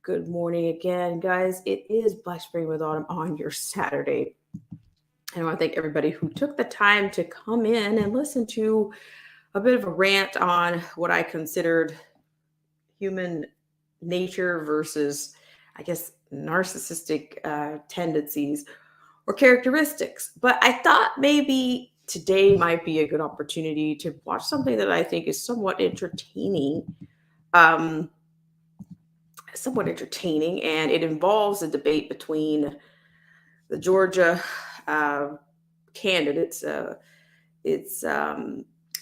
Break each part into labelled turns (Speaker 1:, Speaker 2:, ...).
Speaker 1: Good morning again, guys. It is Black Spring with Autumn on your Saturday. And I want to thank everybody who took the time to come in and listen to a bit of a rant on what I considered human nature versus, I guess, narcissistic tendencies or characteristics. But I thought maybe today might be a good opportunity to watch something that I think is Um, somewhat entertaining, and it involves a debate between the Georgia uh, candidates. It's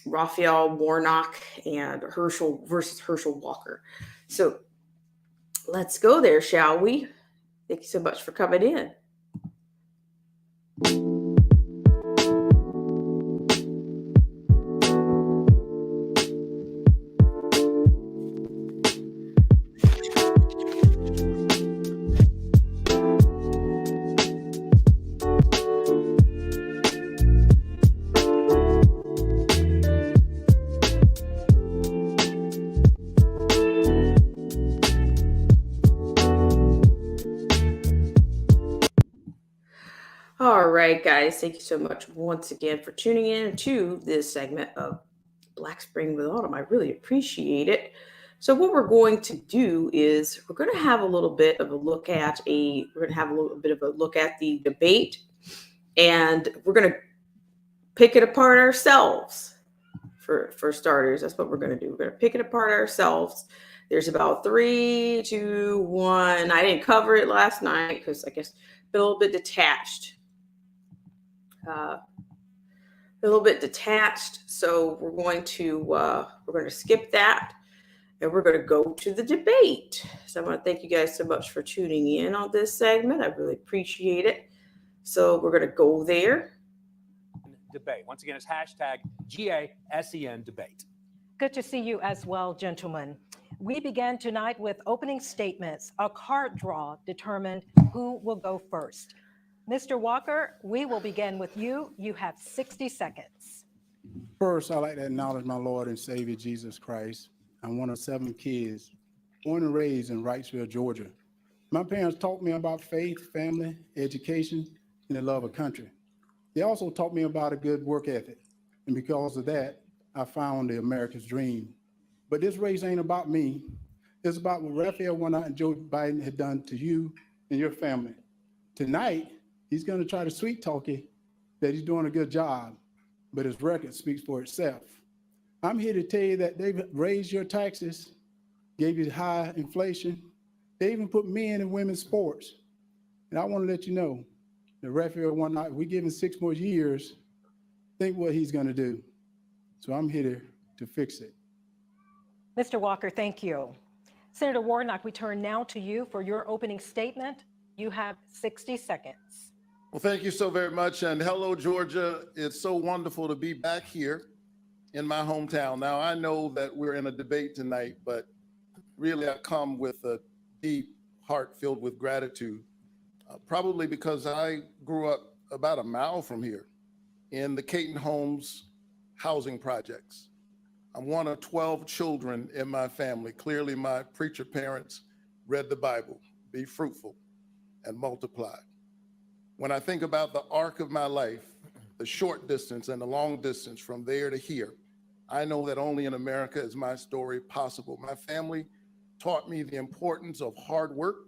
Speaker 1: Raphael Warnock and Herschel versus Herschel Walker. So let's go there, shall we? Thank you so much for coming in. All right, guys, thank you so much once again for tuning in to this segment of Black Spring with Autumn. I really appreciate it. So what we're going to do is we're going to have a little bit of a look at the debate, and we're going to pick it apart ourselves. For starters, that's what we're going to do. We're going to pick it apart ourselves. There's about 3, 2, 1. I didn't cover it last night because I guess been a little bit detached. So we're going to skip that, and we're going to go to the debate. So I want to thank you guys so much for tuning in on this segment. I really appreciate it. So we're going to go there.
Speaker 2: Debate. Once again, it's hashtag GASEN debate.
Speaker 3: Good to see you as well, gentlemen. We began tonight with opening statements. A card draw determined who will go first. Mr. Walker, we will begin with you. You have 60 seconds.
Speaker 4: First, I'd like to acknowledge my Lord and Savior, Jesus Christ. I'm one of 7 kids, born and raised in Wrightsville, Georgia. My parents taught me about faith, family, education, and the love of country. They also taught me about a good work ethic. And because of that, I found the America's dream. But this race ain't about me. It's about what Raphael Warnock and Joe Biden had done to you and your family. Tonight, he's going to try to sweet talk you that he's doing a good job, but his record speaks for itself. I'm here to tell you that they've raised your taxes, gave you high inflation. They even put men and women's sports. And I want to let you know that Raphael Warnock, we give him 6 more years, think what he's going to do. So I'm here to fix it.
Speaker 3: Mr. Walker, thank you. Senator Warnock, we turn now to you for your opening statement. You have 60 seconds.
Speaker 5: Well, thank you so very much. And hello, Georgia. It's so wonderful to be back here in my hometown. Now, I know that we're in a debate tonight, but really I come with a deep heart filled with gratitude, probably because I grew up about a mile from here in the Caton Homes housing projects. I'm one of 12 children in my family. Clearly, my preacher parents read the Bible, be fruitful and multiply. When I think about the arc of my life, the short distance and the long distance from there to here, I know that only in America is my story possible. My family taught me the importance of hard work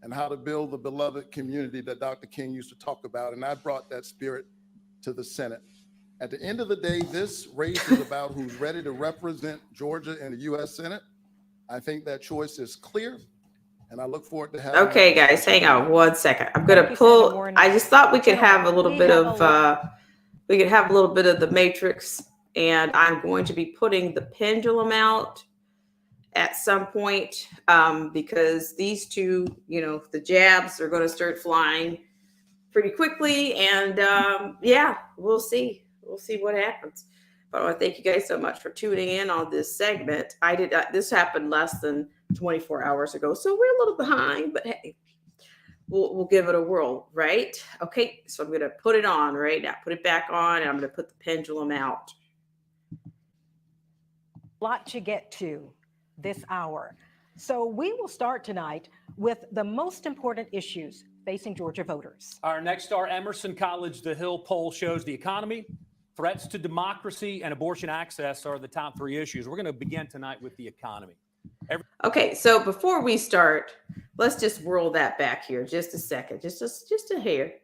Speaker 5: and how to build the beloved community that Dr. King used to talk about, and I brought that spirit to the Senate. At the end of the day, this race is about who's ready to represent Georgia in the U.S. Senate. I think that choice is clear, and I look forward to having.
Speaker 1: Okay, guys, hang on 1 second. I'm gonna pull. I just thought we could have a little bit of the matrix, and I'm going to be putting the pendulum out at some point because these two, the jabs are going to start flying pretty quickly, and yeah, we'll see. We'll see what happens. But I want to thank you guys so much for tuning in on this segment. This happened less than 24 hours ago, so we're a little behind, but hey, we'll give it a whirl, right? Okay, so I'm going to put it on right now, put it back on, and I'm going to put the pendulum out.
Speaker 3: A lot to get to this hour. So we will start tonight with the most important issues facing Georgia voters.
Speaker 2: Our next star, Emerson College The Hill poll shows the economy, threats to democracy, and abortion access are the top 3 issues. We're going to begin tonight with the economy.
Speaker 1: Okay, so before we start, let's just roll that back here just a second, just a hair.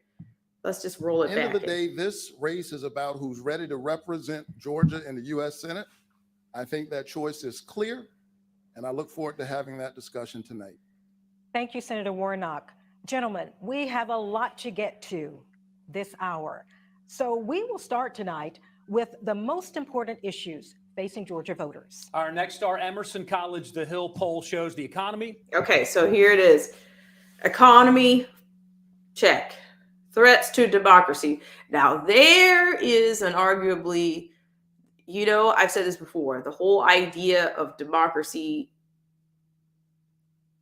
Speaker 1: Let's just roll it
Speaker 5: End
Speaker 1: back.
Speaker 5: of the day, this race is about who's ready to represent Georgia in the U.S. Senate. I think that choice is clear, and I look forward to having that discussion tonight.
Speaker 3: Thank you, Senator Warnock. Gentlemen, we have a lot to get to this hour. So we will start tonight with the most important issues facing Georgia voters.
Speaker 2: Our next star, Emerson College The Hill poll shows the economy.
Speaker 1: Okay, so here it is. Economy, check. Threats to democracy. Now, there is an arguably, I've said this before, the whole idea of democracy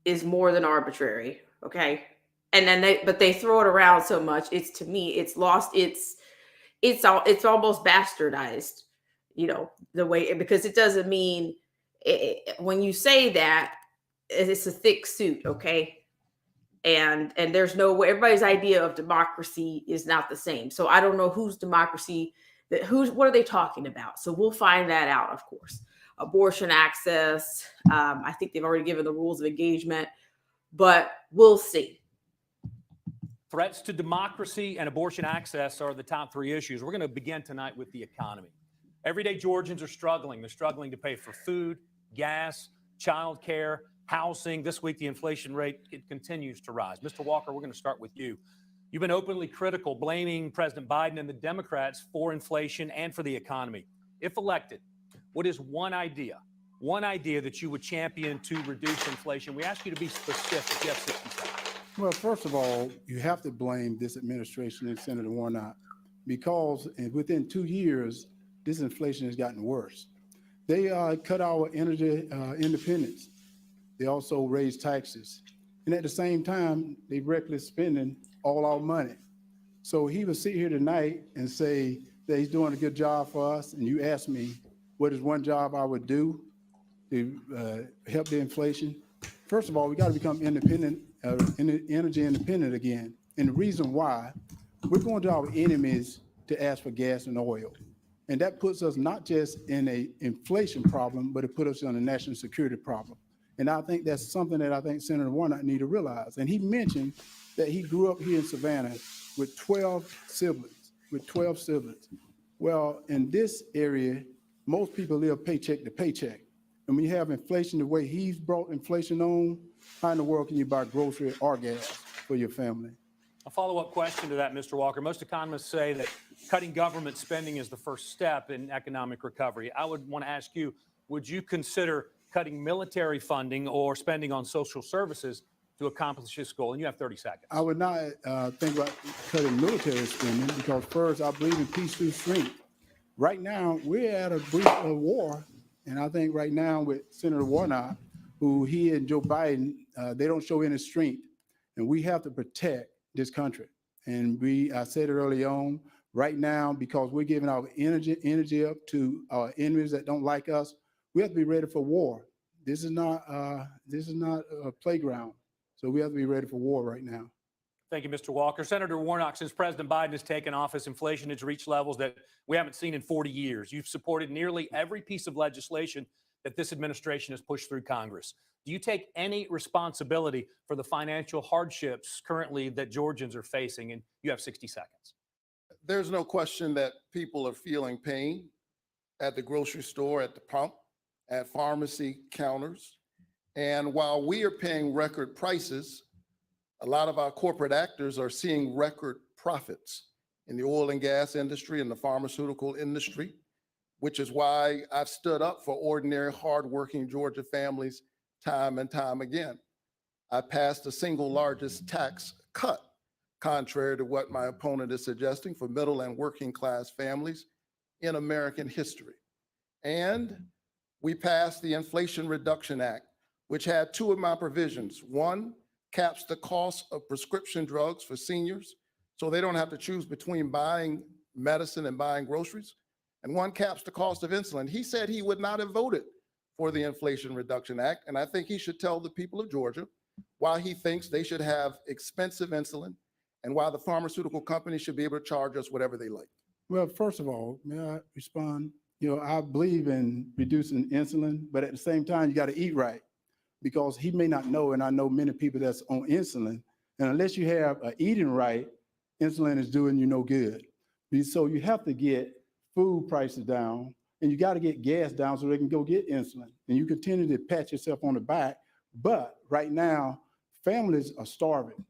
Speaker 1: is more than arbitrary, okay? And then they throw it around so much. To me, it's lost. It's almost bastardized, the way, because it doesn't mean when you say that it's a thick suit, okay? And there's no way, everybody's idea of democracy is not the same. So I don't know whose democracy, what are they talking about? So we'll find that out, of course. Abortion access. I think they've already given the rules of engagement, but we'll see.
Speaker 2: Threats to democracy and abortion access are the top 3 issues. We're going to begin tonight with the economy. Everyday Georgians are struggling. They're struggling to pay for food, gas, childcare, housing. This week, the inflation rate continues to rise. Mr. Walker, we're going to start with you. You've been openly critical, blaming President Biden and the Democrats for inflation and for the economy. If elected, what is one idea that you would champion to reduce inflation? We ask you to be specific. You have 60 seconds.
Speaker 4: Well, first of all, you have to blame this administration and Senator Warnock, because within 2 years, this inflation has gotten worse. They cut our energy independence. They also raised taxes. And at the same time, they reckless spending all our money. So he would sit here tonight and say that he's doing a good job for us. And you ask me, what is one job I would do to help the inflation? First of all, we got to become independent, energy independent again. And the reason why, we're going to our enemies to ask for gas and oil. And that puts us not just in an inflation problem, but it puts us on a national security problem. And I think that's something that I think Senator Warnock need to realize. And he mentioned that he grew up here in Savannah with 12 siblings, Well, in this area, most people live paycheck to paycheck. And when you have inflation the way he's brought inflation on, how in the world can you buy grocery or gas for your family?
Speaker 2: A follow-up question to that, Mr. Walker. Most economists say that cutting government spending is the first step in economic recovery. I would want to ask you, would you consider cutting military funding or spending on social services to accomplish this goal? And you have 30 seconds.
Speaker 4: I would not think about cutting military spending, because first, I believe in peace through strength. Right now, we're at a brief of war. And I think right now with Senator Warnock, who he and Joe Biden, they don't show any strength. And we have to protect this country. And I said it early on, right now, because we're giving our energy up to our enemies that don't like us, we have to be ready for war. This is not a playground. So we have to be ready for war right now.
Speaker 2: Thank you, Mr. Walker. Senator Warnock, since President Biden has taken office, inflation has reached levels that we haven't seen in 40 years. You've supported nearly every piece of legislation that this administration has pushed through Congress. Do you take any responsibility for the financial hardships currently that Georgians are facing? And you have 60 seconds.
Speaker 5: There's no question that people are feeling pain at the grocery store, at the pump, at pharmacy counters. And while we are paying record prices, a lot of our corporate actors are seeing record profits in the oil and gas industry and the pharmaceutical industry, which is why I've stood up for ordinary, hardworking Georgia families time and time again. I passed the single largest tax cut, contrary to what my opponent is suggesting, for middle and working class families in American history. And we passed the Inflation Reduction Act, which had 2 of my provisions. One, caps the cost of prescription drugs for seniors, so they don't have to choose between buying medicine and buying groceries. And one caps the cost of insulin. He said he would not have voted for the Inflation Reduction Act. And I think he should tell the people of Georgia why he thinks they should have expensive insulin and why the pharmaceutical companies should be able to charge us whatever they like.
Speaker 4: Well, first of all, may I respond? I believe in reducing insulin, but at the same time, you got to eat right, because he may not know, and I know many people that's on insulin, and unless you have eating right, insulin is doing you no good. So you have to get food prices down, and you got to get gas down so they can go get insulin. And you continue to pat yourself on the back, but right now, families are starving.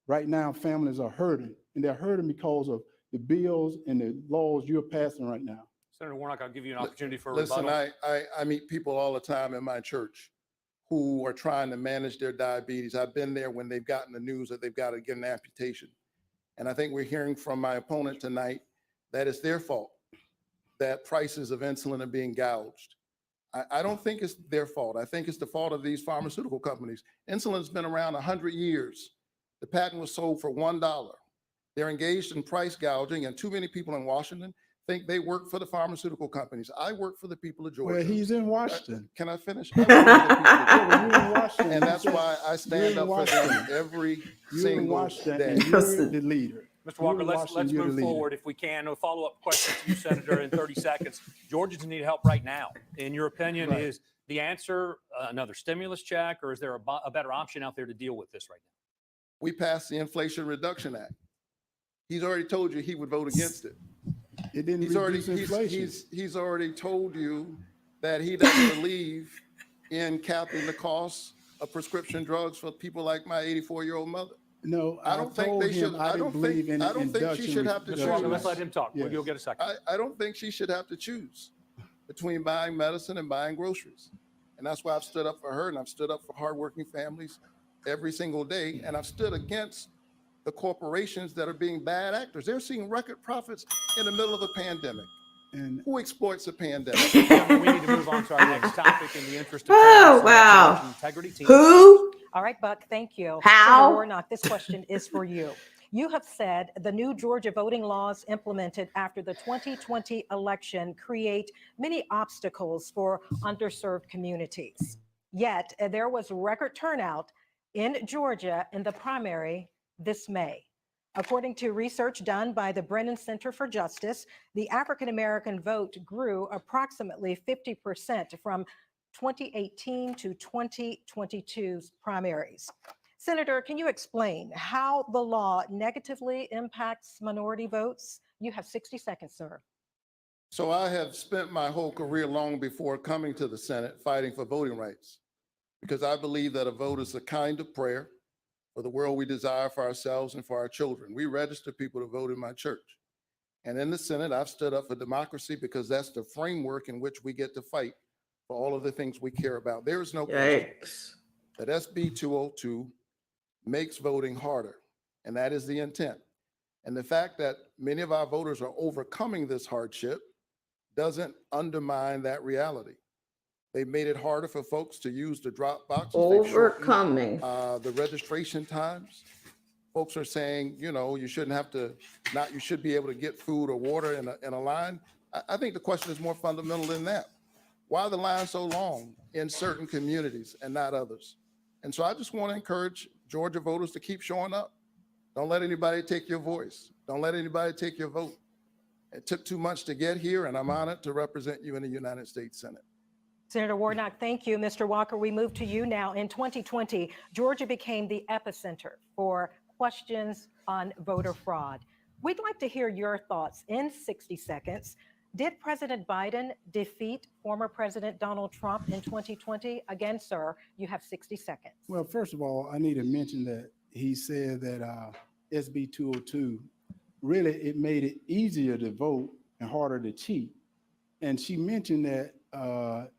Speaker 4: Right now, families are hurting, and they're hurting because of the bills and the laws you're passing right now.
Speaker 2: Senator Warnock, I'll give you an opportunity for a
Speaker 5: Listen,
Speaker 2: rebuttal.
Speaker 5: I meet people all the time in my church who are trying to manage their diabetes. I've been there when they've gotten the news that they've got to get an amputation. And I think we're hearing from my opponent tonight that it's their fault that prices of insulin are being gouged. I don't think it's their fault. I think it's the fault of these pharmaceutical companies. Insulin's been around 100 years. The patent was sold for $1. They're engaged in price gouging, and too many people in Washington think they work for the pharmaceutical companies. I work for the people of Georgia.
Speaker 4: Well, he's in Washington.
Speaker 5: Can I finish? I work for the people of
Speaker 4: Yeah,
Speaker 5: Georgia.
Speaker 4: but you're in Washington.
Speaker 5: And that's why I stand
Speaker 4: You're in
Speaker 5: up for them
Speaker 4: Washington.
Speaker 5: every
Speaker 4: You're in
Speaker 5: single
Speaker 4: Washington,
Speaker 5: day.
Speaker 4: and you're the leader.
Speaker 2: Mr. Walker,
Speaker 4: You're in
Speaker 2: let's
Speaker 4: Washington, you're the
Speaker 2: move
Speaker 4: leader.
Speaker 2: forward if we can. A follow-up question to you, Senator, in 30 seconds. Georgians need help right now. In your opinion,
Speaker 4: Right.
Speaker 2: is the answer another stimulus check, or is there a better option out there to deal with this right now?
Speaker 5: We passed the Inflation Reduction Act. He's already told you he would vote against it.
Speaker 4: It didn't
Speaker 5: He's already
Speaker 4: reduce inflation.
Speaker 5: he's already told you that he doesn't believe in capping the cost of prescription drugs for people like my 84-year-old mother.
Speaker 4: No,
Speaker 5: I don't think
Speaker 4: told
Speaker 5: they should.
Speaker 4: him I didn't believe in
Speaker 5: I don't think she
Speaker 4: induction
Speaker 5: should have to
Speaker 2: Mr.
Speaker 5: choose.
Speaker 2: Walker, let's let him talk.
Speaker 4: Yes.
Speaker 2: You'll get a second.
Speaker 5: I don't think she should have to choose between buying medicine and buying groceries. And that's why I've stood up for her, and I've stood up for hardworking families every single day. And I've stood against the corporations that are being bad actors. They're seeing record profits in the middle of a pandemic.
Speaker 4: And
Speaker 5: Who exploits a pandemic?
Speaker 2: Gentlemen, we need to move on to our next topic in the interest of
Speaker 1: Oh,
Speaker 2: time.
Speaker 1: wow.
Speaker 2: Election Integrity team.
Speaker 1: Who?
Speaker 3: All right, Buck, thank you.
Speaker 1: How?
Speaker 3: Senator Warnock, this question is for you. You have said the new Georgia voting laws implemented after the 2020 election create many obstacles for underserved communities. Yet there was record turnout in Georgia in the primary this May. According to research done by the Brennan Center for Justice, the African American vote grew approximately 50% from 2018 to 2022's primaries. Senator, can you explain how the law negatively impacts minority votes? You have 60 seconds, sir.
Speaker 5: So I have spent my whole career long before coming to the Senate fighting for voting rights, because I believe that a vote is a kind of prayer for the world we desire for ourselves and for our children. We register people to vote in my church. And in the Senate, I've stood up for democracy because that's the framework in which we get to fight for all of the things we care about. There is no question
Speaker 1: Yikes.
Speaker 5: that SB 202 makes voting harder, and that is the intent. And the fact that many of our voters are overcoming this hardship doesn't undermine that reality. They've made it harder for folks to use the drop boxes. They've shortened,
Speaker 1: Overcoming.
Speaker 5: the registration times. Folks are saying, you shouldn't have to, you should be able to get food or water in a line. I think the question is more fundamental than that. Why are the lines so long in certain communities and not others? And so I just want to encourage Georgia voters to keep showing up. Don't let anybody take your voice. Don't let anybody take your vote. It took too much to get here, and I'm honored to represent you in the United States Senate.
Speaker 3: Senator Warnock, thank you. Mr. Walker, we move to you now. In 2020, Georgia became the epicenter for questions on voter fraud. We'd like to hear your thoughts in 60 seconds. Did President Biden defeat former President Donald Trump in 2020? Again, sir, you have 60 seconds.
Speaker 4: well, first of all, I need to mention that he said that SB 202, really, it made it easier to vote and harder to cheat. And she mentioned that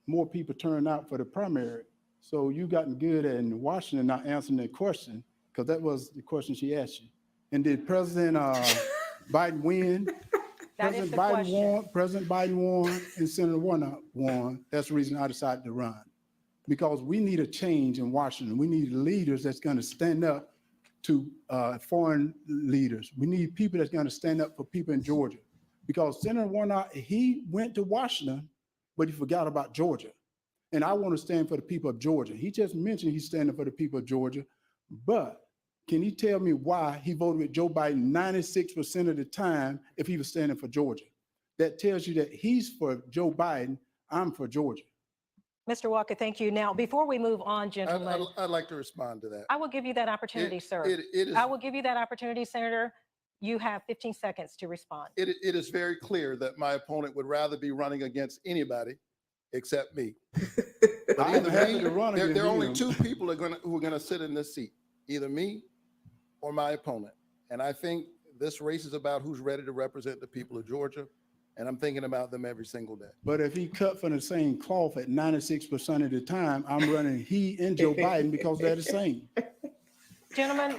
Speaker 4: more people turned out for the primary. So you gotten good at in Washington not answering that question, because that was the question she asked you. And did President Biden win?
Speaker 3: That is the
Speaker 4: Biden
Speaker 3: question.
Speaker 4: won, President Biden won, and Senator Warnock won. That's the reason I decided to run. Because we need a change in Washington. We need leaders that's going to stand up to foreign leaders. We need people that's going to stand up for people in Georgia. Because Senator Warnock, he went to Washington, but he forgot about Georgia. And I want to stand for the people of Georgia. He just mentioned he's standing for the people of Georgia, but can he tell me why he voted with Joe Biden 96% of the time if he was standing for Georgia? That tells you that he's for Joe Biden, I'm for Georgia.
Speaker 3: Mr. Walker, thank you. Now, before we move on, gentlemen,
Speaker 5: I'd like to respond to that.
Speaker 3: I will give you that opportunity, sir.
Speaker 5: It is,
Speaker 3: I will give you that opportunity, Senator. You have 15 seconds to respond.
Speaker 5: it is very clear that my opponent would rather be running against anybody except me. But
Speaker 4: I'm
Speaker 5: either
Speaker 4: happy
Speaker 5: me,
Speaker 4: to run
Speaker 5: there
Speaker 4: against
Speaker 5: are only
Speaker 4: him.
Speaker 5: two people who are going to sit in this seat, either me or my opponent. And I think this race is about who's ready to represent the people of Georgia. And I'm thinking about them every single day.
Speaker 4: But if he cut from the same cloth at 96% of the time, I'm running he and Joe Biden because they're the same.
Speaker 3: Gentlemen,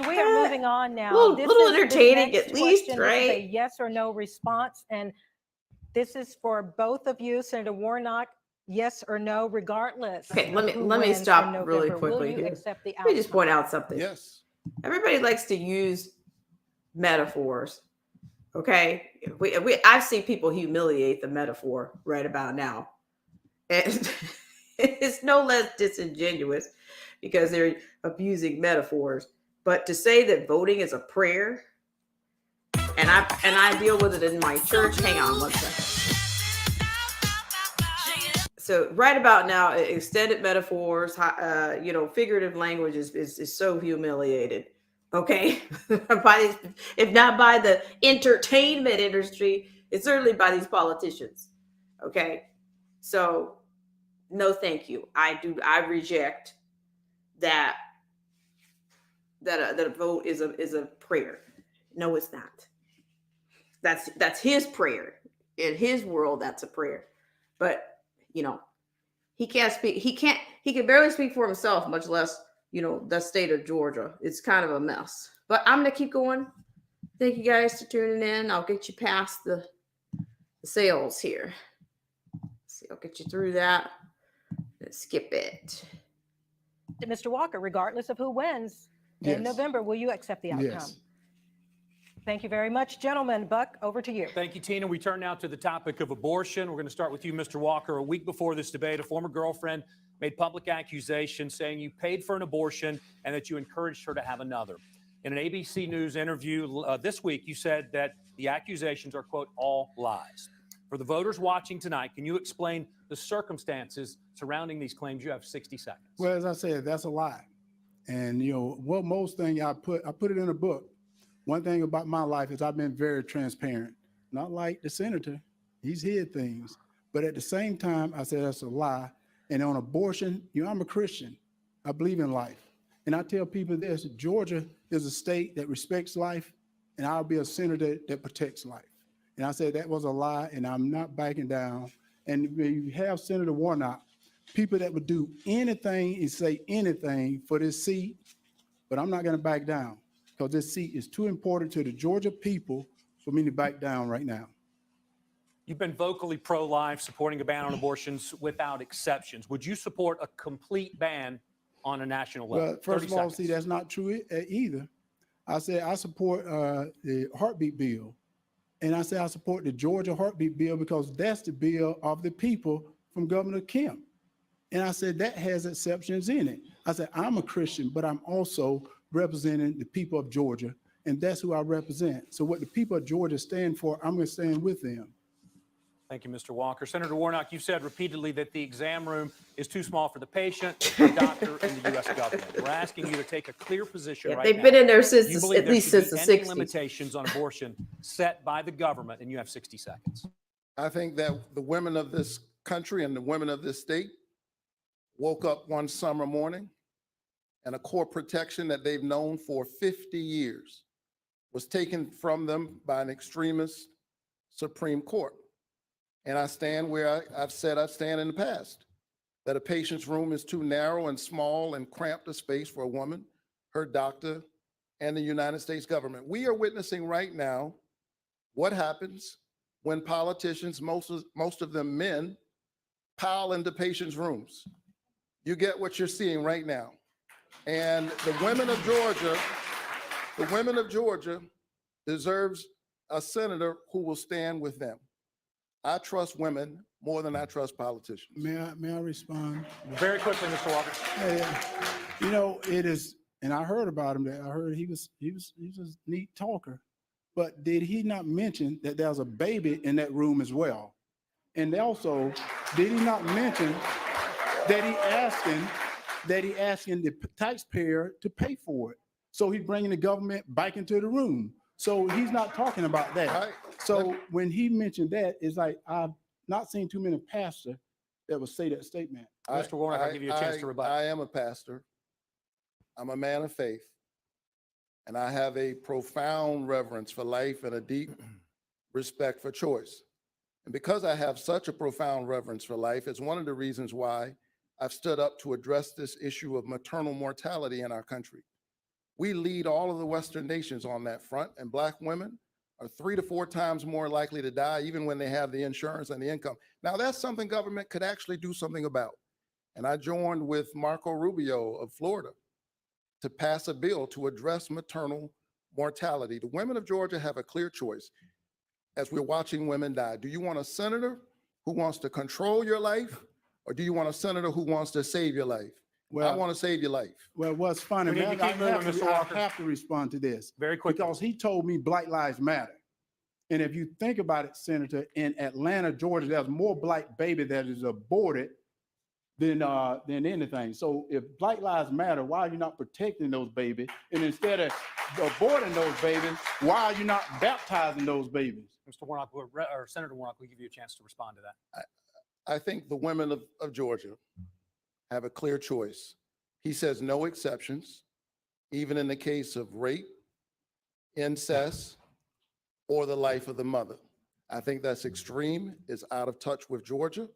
Speaker 3: we are moving on now.
Speaker 1: Little entertaining
Speaker 3: next
Speaker 1: at least,
Speaker 3: question, this is a
Speaker 1: right?
Speaker 3: yes or no response, and this is for both of you, Senator Warnock. Yes or no, regardless.
Speaker 1: Okay,
Speaker 3: of
Speaker 1: let
Speaker 3: who
Speaker 1: me
Speaker 3: wins in
Speaker 1: stop really
Speaker 3: November. Will
Speaker 1: quickly
Speaker 3: you
Speaker 1: here.
Speaker 3: accept the
Speaker 1: Let me just
Speaker 3: outcome?
Speaker 1: point out something.
Speaker 5: Yes.
Speaker 1: Everybody likes to use metaphors. Okay, I've seen people humiliate the metaphor right about now, and it's no less disingenuous because they're abusing metaphors. But to say that voting is a prayer, and I deal with it in my church. Hang on one second. So right about now, extended metaphors, figurative language is so humiliated. Okay, if not by the entertainment industry, it's certainly by these politicians. Okay, so no, thank you. I reject that a vote is a prayer. No, it's not. That's his prayer. In his world, that's a prayer. But he can't speak. He can barely speak for himself, much less the state of Georgia. It's kind of a mess. But I'm gonna keep going. Thank you guys for tuning in. I'll get you past the sales here. See, I'll get you through that. Let's skip it.
Speaker 3: Mr. Walker, regardless of who wins in
Speaker 4: Yes.
Speaker 3: November, will you accept the outcome?
Speaker 4: Yes.
Speaker 3: Thank you very much, gentlemen. Buck, over to you.
Speaker 2: Thank you, Tina. We turn now to the topic of abortion. We're going to start with you, Mr. Walker. A week before this debate, a former girlfriend made public accusations saying you paid for an abortion and that you encouraged her to have another. In an ABC News interview this week, you said that the accusations are, quote, all lies. For the voters watching tonight, can you explain the circumstances surrounding these claims? You have 60 seconds.
Speaker 4: Well, as I said, that's a lie. And most thing I put it in a book. One thing about my life is I've been very transparent. Not like the senator, he's hid things. But at the same time, I said that's a lie. And on abortion, I'm a Christian. I believe in life. And I tell people this, Georgia is a state that respects life, and I'll be a senator that protects life. And I said that was a lie, and I'm not backing down. And when you have Senator Warnock, people that would do anything and say anything for this seat, but I'm not going to back down because this seat is too important to the Georgia people for me to back down right now.
Speaker 2: You've been vocally pro-life, supporting a ban on abortions without exceptions. Would you support a complete ban on a national level?
Speaker 4: Well, first
Speaker 2: 30
Speaker 4: of all,
Speaker 2: seconds.
Speaker 4: see, that's not true either. I said I support the heartbeat bill. And I said I support the Georgia heartbeat bill because that's the bill of the people from Governor Kemp. And I said that has exceptions in it. I said I'm a Christian, but I'm also representing the people of Georgia, and that's who I represent. So what the people of Georgia stand for, I'm going to stand with them.
Speaker 2: Thank you, Mr. Walker. Senator Warnock, you've said repeatedly that the exam room is too small for the patient, the doctor, and the U.S. government. We're asking you to take a clear position right now.
Speaker 1: They've been in there since
Speaker 2: You believe
Speaker 1: at
Speaker 2: there
Speaker 1: least
Speaker 2: should
Speaker 1: since
Speaker 2: be
Speaker 1: the
Speaker 2: any
Speaker 1: 60s.
Speaker 2: limitations on abortion set by the government, and you have 60 seconds.
Speaker 5: I think that the women of this country and the women of this state woke up one summer morning and a core protection that they've known for 50 years was taken from them by an extremist Supreme Court. And I stand where I've said I stand in the past, that a patient's room is too narrow and small and cramped a space for a woman, her doctor, and the United States government. We are witnessing right now what happens when politicians, most of them men, pile into patients' rooms. You get what you're seeing right now. And the women of Georgia deserves a senator who will stand with them. I trust women more than I trust politicians.
Speaker 4: May I respond?
Speaker 2: Very quickly, Mr. Walker.
Speaker 4: Yeah, you know, it is, and I heard about him. That I heard he was a neat talker, but did he not mention that there's a baby in that room as well? And also, did he not mention that he asking the taxpayer to pay for it? So he's bringing the government back into the room. So he's not talking about that.
Speaker 5: All right.
Speaker 4: So when he mentioned that, it's like I've not seen too many pastors that would say that statement.
Speaker 2: Mr. Warnock, I'll give you a chance to rebut.
Speaker 5: I am a pastor. I'm a man of faith. And I have a profound reverence for life and a deep respect for choice. And because I have such a profound reverence for life, it's one of the reasons why I've stood up to address this issue of maternal mortality in our country. We lead all of the Western nations on that front, and Black women are 3 to 4 times more likely to die, even when they have the insurance and the income. Now, that's something government could actually do something about. And I joined with Marco Rubio of Florida to pass a bill to address maternal mortality. The women of Georgia have a clear choice as we're watching women die. Do you want a senator who wants to control your life, or do you want a senator who wants to save your life?
Speaker 4: Well,
Speaker 5: I want to save your life.
Speaker 4: Well, what's funny,
Speaker 2: We need
Speaker 4: man,
Speaker 2: to keep moving, Mr. Walker.
Speaker 4: I have to respond to this
Speaker 2: Very quickly.
Speaker 4: because he told me Black Lives Matter. And if you think about it, Senator, in Atlanta, Georgia, there's more Black baby that is aborted than anything. So if Black Lives Matter, why are you not protecting those babies? And instead of aborting those babies, why are you not baptizing those babies?
Speaker 2: Mr. Warnock, or Senator Warnock, we'll give you a chance to respond to that.
Speaker 5: I think the women of Georgia have a clear choice. He says no exceptions, even in the case of rape, incest, or the life of the mother. I think that's extreme. It's out of touch with Georgia.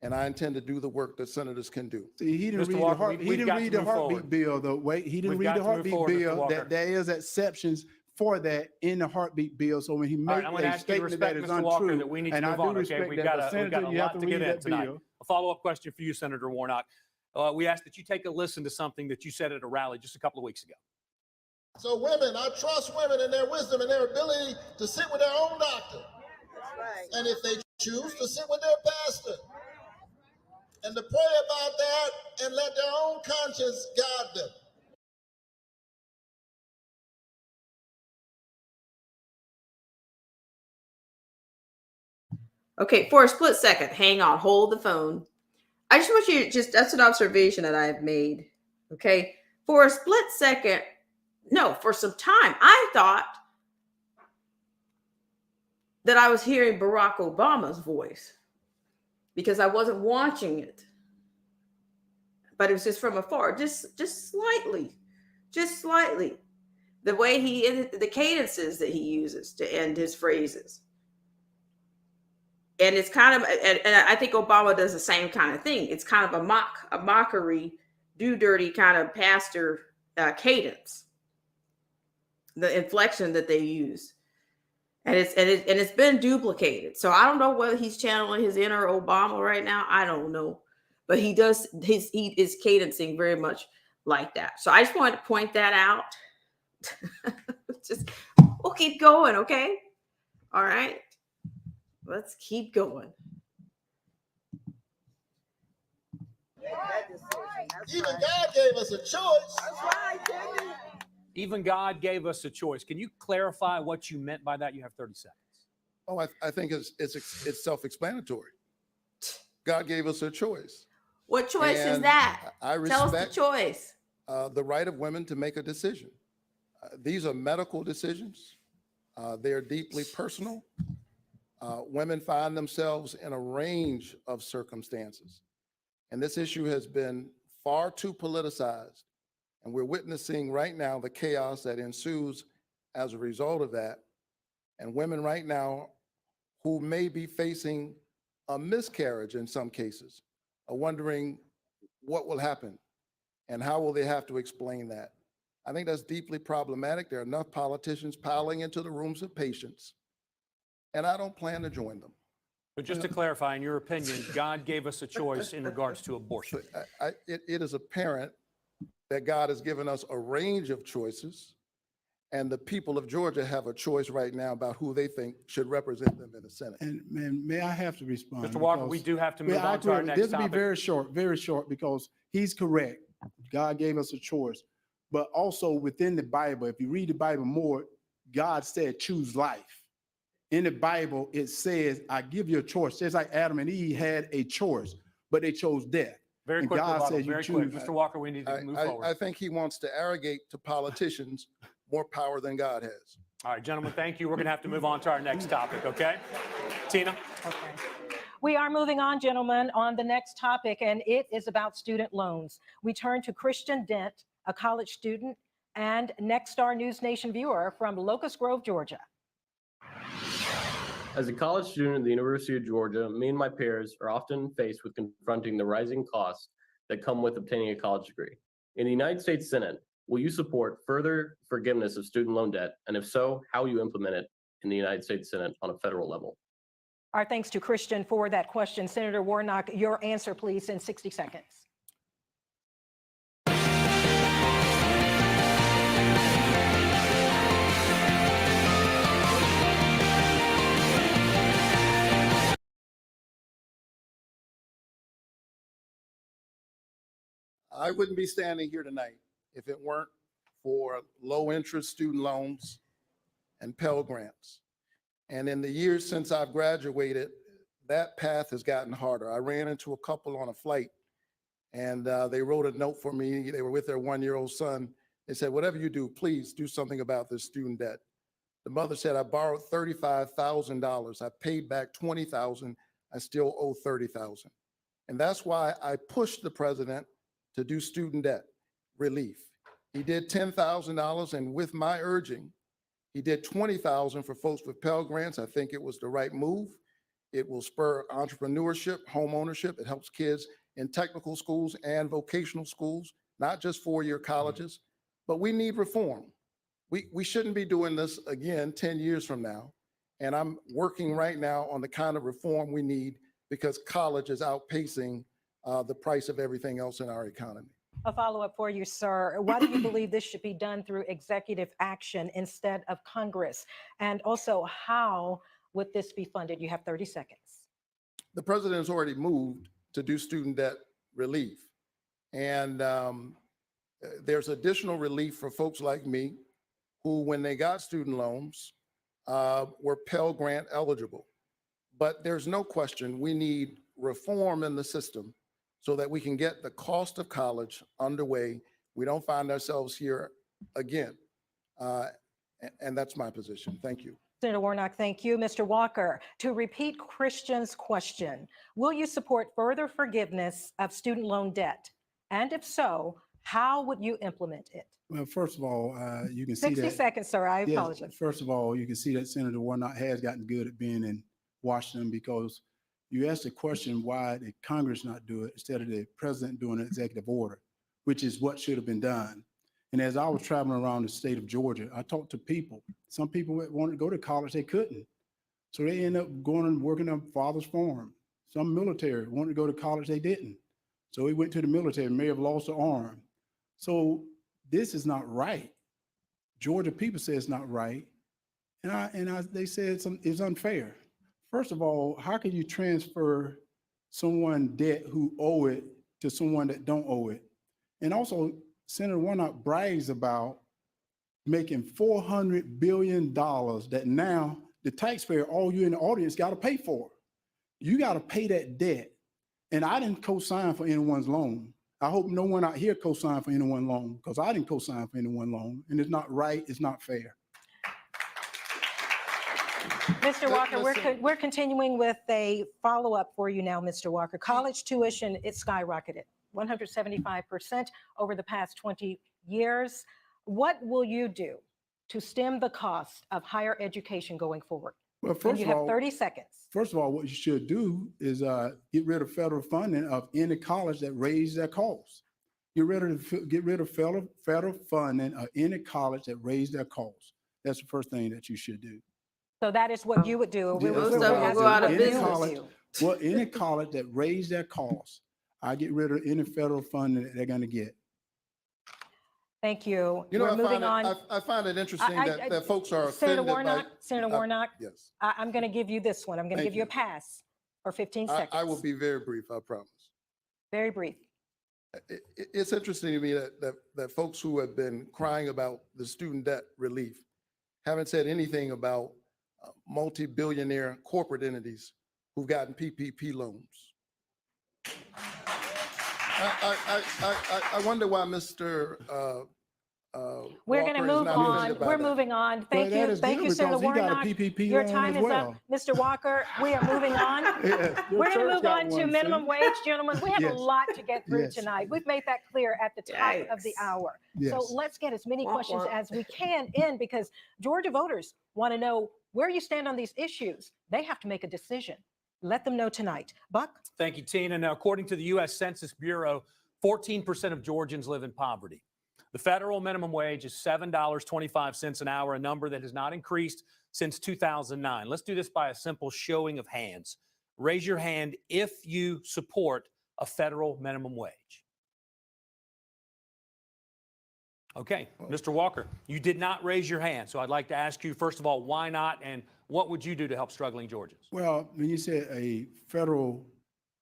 Speaker 5: And I intend to do the work that senators can do.
Speaker 4: See, he didn't
Speaker 2: Mr.
Speaker 4: read
Speaker 2: Walker,
Speaker 4: the heart,
Speaker 2: we've
Speaker 4: he didn't
Speaker 2: got
Speaker 4: read
Speaker 2: to
Speaker 4: the
Speaker 2: move
Speaker 4: heartbeat
Speaker 2: forward.
Speaker 4: bill though. Wait, he didn't
Speaker 2: We've
Speaker 4: read
Speaker 2: got
Speaker 4: the
Speaker 2: to move
Speaker 4: heartbeat
Speaker 2: forward, Mr.
Speaker 4: bill
Speaker 2: Walker.
Speaker 4: that there is exceptions for that in the heartbeat bill. So when he
Speaker 2: All
Speaker 4: made
Speaker 2: right, I'm going to
Speaker 4: a
Speaker 2: ask you to
Speaker 4: statement that
Speaker 2: respect
Speaker 4: is
Speaker 2: Mr. Walker
Speaker 4: untrue,
Speaker 2: that we need to
Speaker 4: and I
Speaker 2: move
Speaker 4: do
Speaker 2: on, okay?
Speaker 4: respect
Speaker 2: We've
Speaker 4: that,
Speaker 2: got
Speaker 4: but
Speaker 2: a
Speaker 4: Senator, you have
Speaker 2: lot
Speaker 4: to
Speaker 2: to
Speaker 4: read
Speaker 2: get in
Speaker 4: that
Speaker 2: tonight.
Speaker 4: bill.
Speaker 2: A follow-up question for you, Senator Warnock. We ask that you take a listen to something that you said at a rally just a couple of weeks ago.
Speaker 6: So women, I trust women and their wisdom and their ability to sit with their own doctor.
Speaker 7: That's right.
Speaker 6: And if they choose to sit with their pastor and to pray about that and let their own conscience guide them.
Speaker 1: Okay, for a split second, hang on, hold the phone. I just want you to that's an observation that I've made. Okay, for a split second, no, for some time, I thought that I was hearing Barack Obama's voice because I wasn't watching it, but it was just from afar, just slightly, the way the cadences that he uses to end his phrases. And it's kind of, and I think Obama does the same kind of thing. It's kind of a mockery, do dirty kind of pastor cadence, the inflection that they use, and it's been duplicated. So I don't know whether he's channeling his inner Obama right now. I don't know, but he is cadencing very much like that. So I just wanted to point that out. We'll keep going, okay? All right. Let's keep going.
Speaker 6: Even God gave us a choice.
Speaker 7: That's right, didn't he?
Speaker 2: Even God gave us a choice. Can you clarify what you meant by that? You have 30 seconds.
Speaker 5: Oh, I think it's self-explanatory. God gave us a choice.
Speaker 1: What choice is
Speaker 5: And
Speaker 1: that?
Speaker 5: I
Speaker 1: Tell us the
Speaker 5: respect
Speaker 1: choice.
Speaker 5: the right of women to make a decision. These are medical decisions. They're deeply personal. Women find themselves in a range of circumstances. And this issue has been far too politicized. And we're witnessing right now the chaos that ensues as a result of that. And women right now who may be facing a miscarriage in some cases are wondering what will happen and how will they have to explain that. I think that's deeply problematic. There are enough politicians piling into the rooms of patients, and I don't plan to join them.
Speaker 2: But just to clarify, in your opinion, God gave us a choice in regards to abortion.
Speaker 5: It is apparent that God has given us a range of choices, And the people of Georgia have a choice right now about who they think should represent them in the Senate.
Speaker 4: And may I have to respond?
Speaker 2: Mr. Walker, we
Speaker 4: because-
Speaker 2: do have to
Speaker 4: Well,
Speaker 2: move
Speaker 4: I
Speaker 2: on to our
Speaker 4: agree.
Speaker 2: next
Speaker 4: This will be
Speaker 2: topic.
Speaker 4: very short, because he's correct. God gave us a choice. But also within the Bible, if you read the Bible more, God said, choose life. In the Bible, it says, I give you a choice. Just like Adam and Eve had a choice, but they chose death.
Speaker 2: Very
Speaker 4: And
Speaker 2: quick,
Speaker 4: God
Speaker 2: rebuttal,
Speaker 4: says you
Speaker 2: very quick.
Speaker 4: choose-
Speaker 2: Mr. Walker, we need to move
Speaker 5: I
Speaker 2: forward.
Speaker 5: think he wants to arrogate to politicians more power than God has.
Speaker 2: All right, gentlemen, thank you. We're going to have to move on to our next topic, okay? Tina?
Speaker 3: Okay. We are moving on, gentlemen, on the next topic, and it is about student loans. We turn to Christian Dent, a college student and Nexstar News Nation viewer from Locust Grove, Georgia.
Speaker 8: As a college student at the University of Georgia, me and my peers are often faced with confronting the rising costs that come with obtaining a college degree. In the United States Senate, will you support further forgiveness of student loan debt? And if so, how will you implement it in the United States Senate on a federal level?
Speaker 3: Our thanks to Christian for that question. Senator Warnock, your answer, please, in 60 seconds.
Speaker 5: I wouldn't be standing here tonight if it weren't for low-interest student loans and Pell Grants. And in the years since I've graduated, that path has gotten harder. I ran into a couple on a flight, and they wrote a note for me. They were with their one-year-old son. They said, whatever you do, please do something about this student debt. The mother said, I borrowed $35,000. I paid back $20,000. I still owe $30,000. And that's why I pushed the president to do student debt relief. He did $10,000, and with my urging, he did $20,000 for folks with Pell Grants. I think it was the right move. It will spur entrepreneurship, home ownership. It helps kids in technical schools and vocational schools, not just four-year colleges. But we need reform. We shouldn't be doing this again 10 years from now. And I'm working right now on the kind of reform we need because college is outpacing the price of everything else in our economy.
Speaker 3: A follow-up for you, sir. Why do you believe this should be done through executive action instead of Congress? And also, how would this be funded? You have 30 seconds.
Speaker 5: The president has already moved to do student debt relief. And there's additional relief for folks like me who, when they got student loans, were Pell Grant eligible. But there's no question we need reform in the system so that we can get the cost of college underway. We don't find ourselves here again. And that's my position. Thank you.
Speaker 3: Senator Warnock, thank you. Mr. Walker, to repeat Christian's question, will you support further forgiveness of student loan debt? And if so, how would you implement it?
Speaker 4: Well, first of all, you can see
Speaker 3: 60
Speaker 4: that.
Speaker 3: seconds, sir. I
Speaker 4: Yes,
Speaker 3: apologize.
Speaker 4: first of all, you can see that Senator Warnock has gotten good at being in Washington because you asked the question, why did Congress not do it instead of the president doing an executive order, which is what should have been done. And as I was traveling around the state of Georgia, I talked to people. Some people wanted to go to college, they couldn't. So they ended up going and working on father's farm. Some military wanted to go to college, they didn't. So he went to the military, may have lost an arm. So this is not right. Georgia people say it's not right. They said it's unfair. First of all, how can you transfer someone debt who owe it to someone that don't owe it? And also, Senator Warnock brags about making $400 billion that now the taxpayer, all you in the audience, got to pay for. You got to pay that debt. And I didn't co-sign for anyone's loan. I hope no one out here co-signed for anyone's loan because I didn't co-sign for anyone's loan. And it's not right, it's not fair.
Speaker 3: Mr. Walker, we're continuing with a follow-up for you now, Mr. Walker. College tuition, it skyrocketed 175% over the past 20 years. What will you do to stem the cost of higher education going forward?
Speaker 4: Well,
Speaker 3: And
Speaker 4: first
Speaker 3: you
Speaker 4: of
Speaker 3: have
Speaker 4: all,
Speaker 3: 30 seconds.
Speaker 4: What you should do is get rid of federal funding of any college that raised their costs. Get rid of federal funding of any college that raised their costs. That's the first thing that you should do.
Speaker 3: So that is what you would do.
Speaker 4: Yeah,
Speaker 1: Most
Speaker 4: that's
Speaker 1: of
Speaker 4: what
Speaker 1: them
Speaker 4: I
Speaker 1: will
Speaker 4: do.
Speaker 1: go out of
Speaker 4: Any
Speaker 1: business.
Speaker 4: college- Well, any college that raised their costs, I get rid of any federal funding that they're going to get.
Speaker 3: Thank you.
Speaker 5: You know,
Speaker 3: We're moving on.
Speaker 5: I find it interesting
Speaker 3: I-
Speaker 5: that folks are
Speaker 3: Senator
Speaker 5: offended by.
Speaker 3: Warnock, Senator Warnock,
Speaker 5: Yes,
Speaker 3: I'm going to give you this one. I'm going to
Speaker 5: Thank
Speaker 3: give you a
Speaker 5: you.
Speaker 3: pass for 15
Speaker 5: I
Speaker 3: seconds.
Speaker 5: will be very brief, I promise.
Speaker 3: Very brief.
Speaker 5: It's interesting to me that folks who have been crying about the student debt relief haven't said anything about multi-billionaire corporate entities who've gotten PPP loans. I wonder why Mr.
Speaker 3: We're going to
Speaker 5: Walker is
Speaker 3: move
Speaker 5: not
Speaker 3: on.
Speaker 5: offended by
Speaker 3: We're
Speaker 5: that.
Speaker 3: moving on.
Speaker 4: Well,
Speaker 3: Thank
Speaker 4: that
Speaker 3: you.
Speaker 4: is
Speaker 3: Thank
Speaker 4: good
Speaker 3: you, Senator
Speaker 4: because he got a
Speaker 3: Warnock.
Speaker 4: PPP
Speaker 3: Your
Speaker 4: loan
Speaker 3: time
Speaker 4: as
Speaker 3: is up.
Speaker 4: well.
Speaker 3: Mr. Walker, we are moving on.
Speaker 4: Yes, your
Speaker 3: We're going
Speaker 4: church
Speaker 3: to move
Speaker 4: got
Speaker 3: on to
Speaker 4: one, see?
Speaker 3: minimum wage, gentlemen. We have a
Speaker 4: Yes.
Speaker 3: lot to get through
Speaker 4: Yes.
Speaker 3: tonight. We've made that clear at the top of the
Speaker 1: Yikes.
Speaker 3: hour. So
Speaker 4: Yes.
Speaker 3: let's get as many
Speaker 1: Womp
Speaker 3: questions
Speaker 1: womp.
Speaker 3: as we can in because Georgia voters want to know where you stand on these issues. They have to make a decision. Let them know tonight. Buck?
Speaker 2: Thank you, Tina. Now, according to the U.S. Census Bureau, 14% of Georgians live in poverty. The federal minimum wage is $7.25 an hour, a number that has not increased since 2009. Let's do this by a simple showing of hands. Raise your hand if you support a federal minimum wage. Okay, Mr. Walker, you did not raise your hand. So I'd like to ask you, first of all, why not? And what would you do to help struggling Georgians?
Speaker 4: Well, when you said a federal,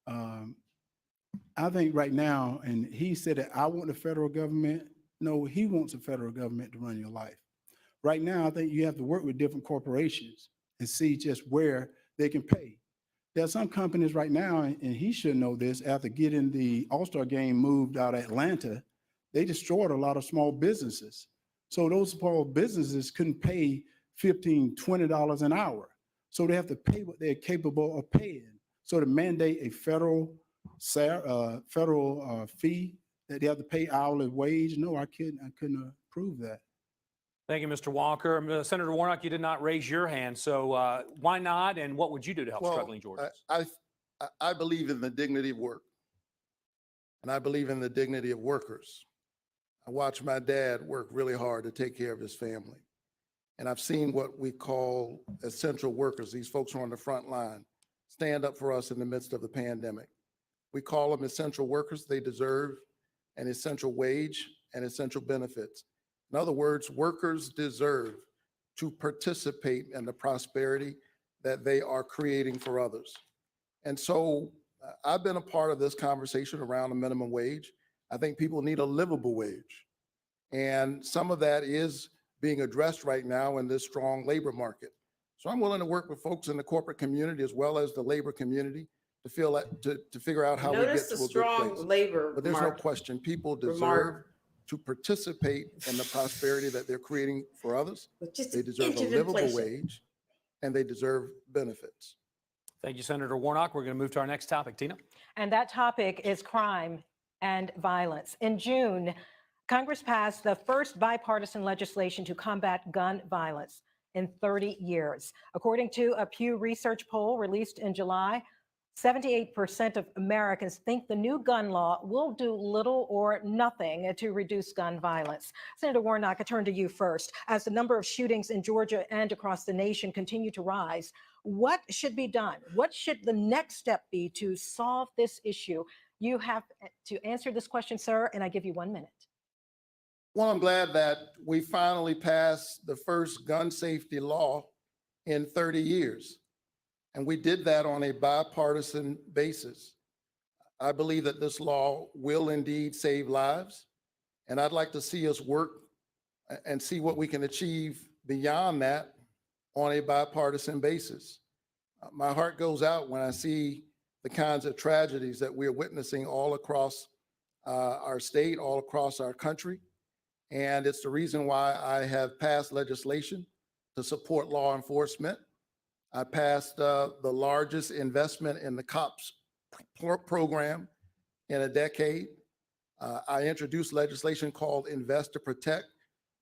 Speaker 4: I think right now, and he said that I want the federal government. No, he wants the federal government to run your life. Right now, I think you have to work with different corporations and see just where they can pay. There are some companies right now, and he should know this, after getting the All-Star game moved out of Atlanta, they destroyed a lot of small businesses. So those small businesses couldn't pay $15, $20 an hour. So they have to pay what they're capable of paying. So to mandate a federal fee that they have to pay hourly wage, no, I couldn't approve that.
Speaker 2: Thank you, Mr. Walker. Senator Warnock, you did not raise your hand. So why not? And what would you do to help struggling Georgians?
Speaker 5: I believe in the dignity of work, and I believe in the dignity of workers. I watched my dad work really hard to take care of his family. And I've seen what we call essential workers, these folks who are on the front line, stand up for us in the midst of the pandemic. We call them essential workers. They deserve an essential wage and essential benefits. In other words, workers deserve to participate in the prosperity that they are creating for others. And so I've been a part of this conversation around the minimum wage. I think people need a livable wage. And some of that is being addressed right now in this strong labor market. So I'm willing to work with folks in the corporate community as well as the labor community to figure out how we get
Speaker 1: Notice
Speaker 5: to
Speaker 1: the
Speaker 5: a good
Speaker 1: strong
Speaker 5: place.
Speaker 1: labor
Speaker 5: But there's no
Speaker 1: market.
Speaker 5: question, people deserve
Speaker 1: Remark.
Speaker 5: to participate in the prosperity that they're creating for others.
Speaker 1: With just
Speaker 5: They
Speaker 1: an
Speaker 5: deserve
Speaker 1: inch
Speaker 5: a
Speaker 1: of
Speaker 5: livable
Speaker 1: inflation.
Speaker 5: wage, and they deserve benefits.
Speaker 2: Thank you, Senator Warnock. We're going to move to our next topic. Tina?
Speaker 3: And that topic is crime and violence. In June, Congress passed the first bipartisan legislation to combat gun violence in 30 years. According to a Pew Research poll released in July, 78% of Americans think the new gun law will do little or nothing to reduce gun violence. Senator Warnock, I turn to you first. As the number of shootings in Georgia and across the nation continue to rise, what should be done? What should the next step be to solve this issue? You have to answer this question, sir, and I give you 1 minute.
Speaker 5: Well, I'm glad that we finally passed the first gun safety law in 30 years. And we did that on a bipartisan basis. I believe that this law will indeed save lives. And I'd like to see us work and see what we can achieve beyond that on a bipartisan basis. My heart goes out when I see the kinds of tragedies that we're witnessing all across our state, all across our country. And it's the reason why I have passed legislation to support law enforcement. I passed the largest investment in the COPS program in a decade. I introduced legislation called Invest to Protect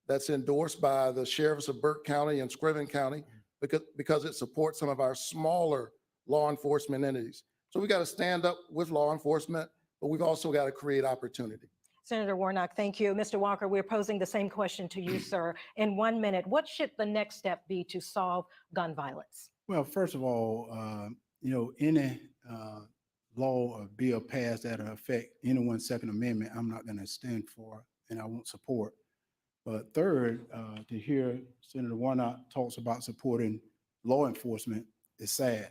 Speaker 5: that's endorsed by the sheriffs of Burke County and Scriven County because it supports some of our smaller law enforcement entities. So we got to stand up with law enforcement, but we've also got to create opportunity.
Speaker 3: Senator Warnock, thank you. Mr. Walker, we're posing the same question to you, sir. In 1 minute, what should the next step be to solve gun violence?
Speaker 4: Well, first of all, any law or bill passed that affect anyone's Second Amendment, I'm not going to stand for and I won't support. But third, to hear Senator Warnock talks about supporting law enforcement is sad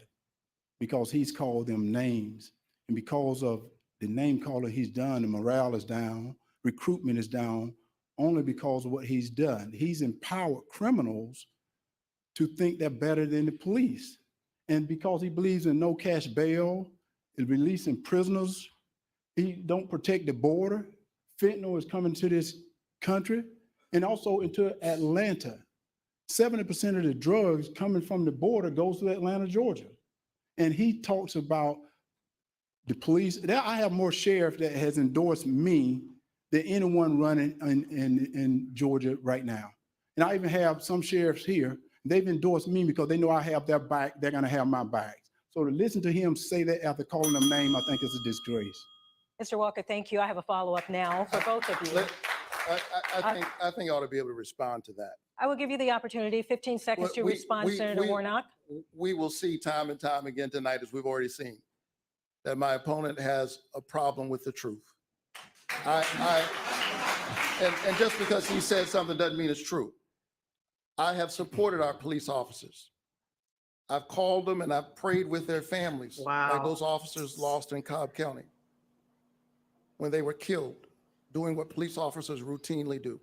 Speaker 4: because he's called them names. And because of the name calling he's done, the morale is down, recruitment is down, only because of what he's done. He's empowered criminals to think they're better than the police. And because he believes in no cash bail, and releasing prisoners, he don't protect the border. Fentanyl is coming to this country and also into Atlanta. 70% of the drugs coming from the border goes to Atlanta, Georgia. And he talks about the police. There, I have more sheriff that has endorsed me than anyone running in Georgia right now. And I even have some sheriffs here. They've endorsed me because they know I have their back. They're going to have my back. So to listen to him say that after calling them name, I think is a disgrace.
Speaker 3: Mr. Walker, thank you. I have a follow-up now for both of you.
Speaker 5: I think I ought to be able to respond to that.
Speaker 3: I will give you the opportunity, 15 seconds to respond, Senator Warnock.
Speaker 5: We will see time and time again tonight, as we've already seen, that my opponent has a problem with the truth. And just because he said something doesn't mean it's true. I have supported our police officers. I've called them and I've prayed with their families.
Speaker 1: Wow.
Speaker 5: Like those officers lost in Cobb County when they were killed, doing what police officers routinely do.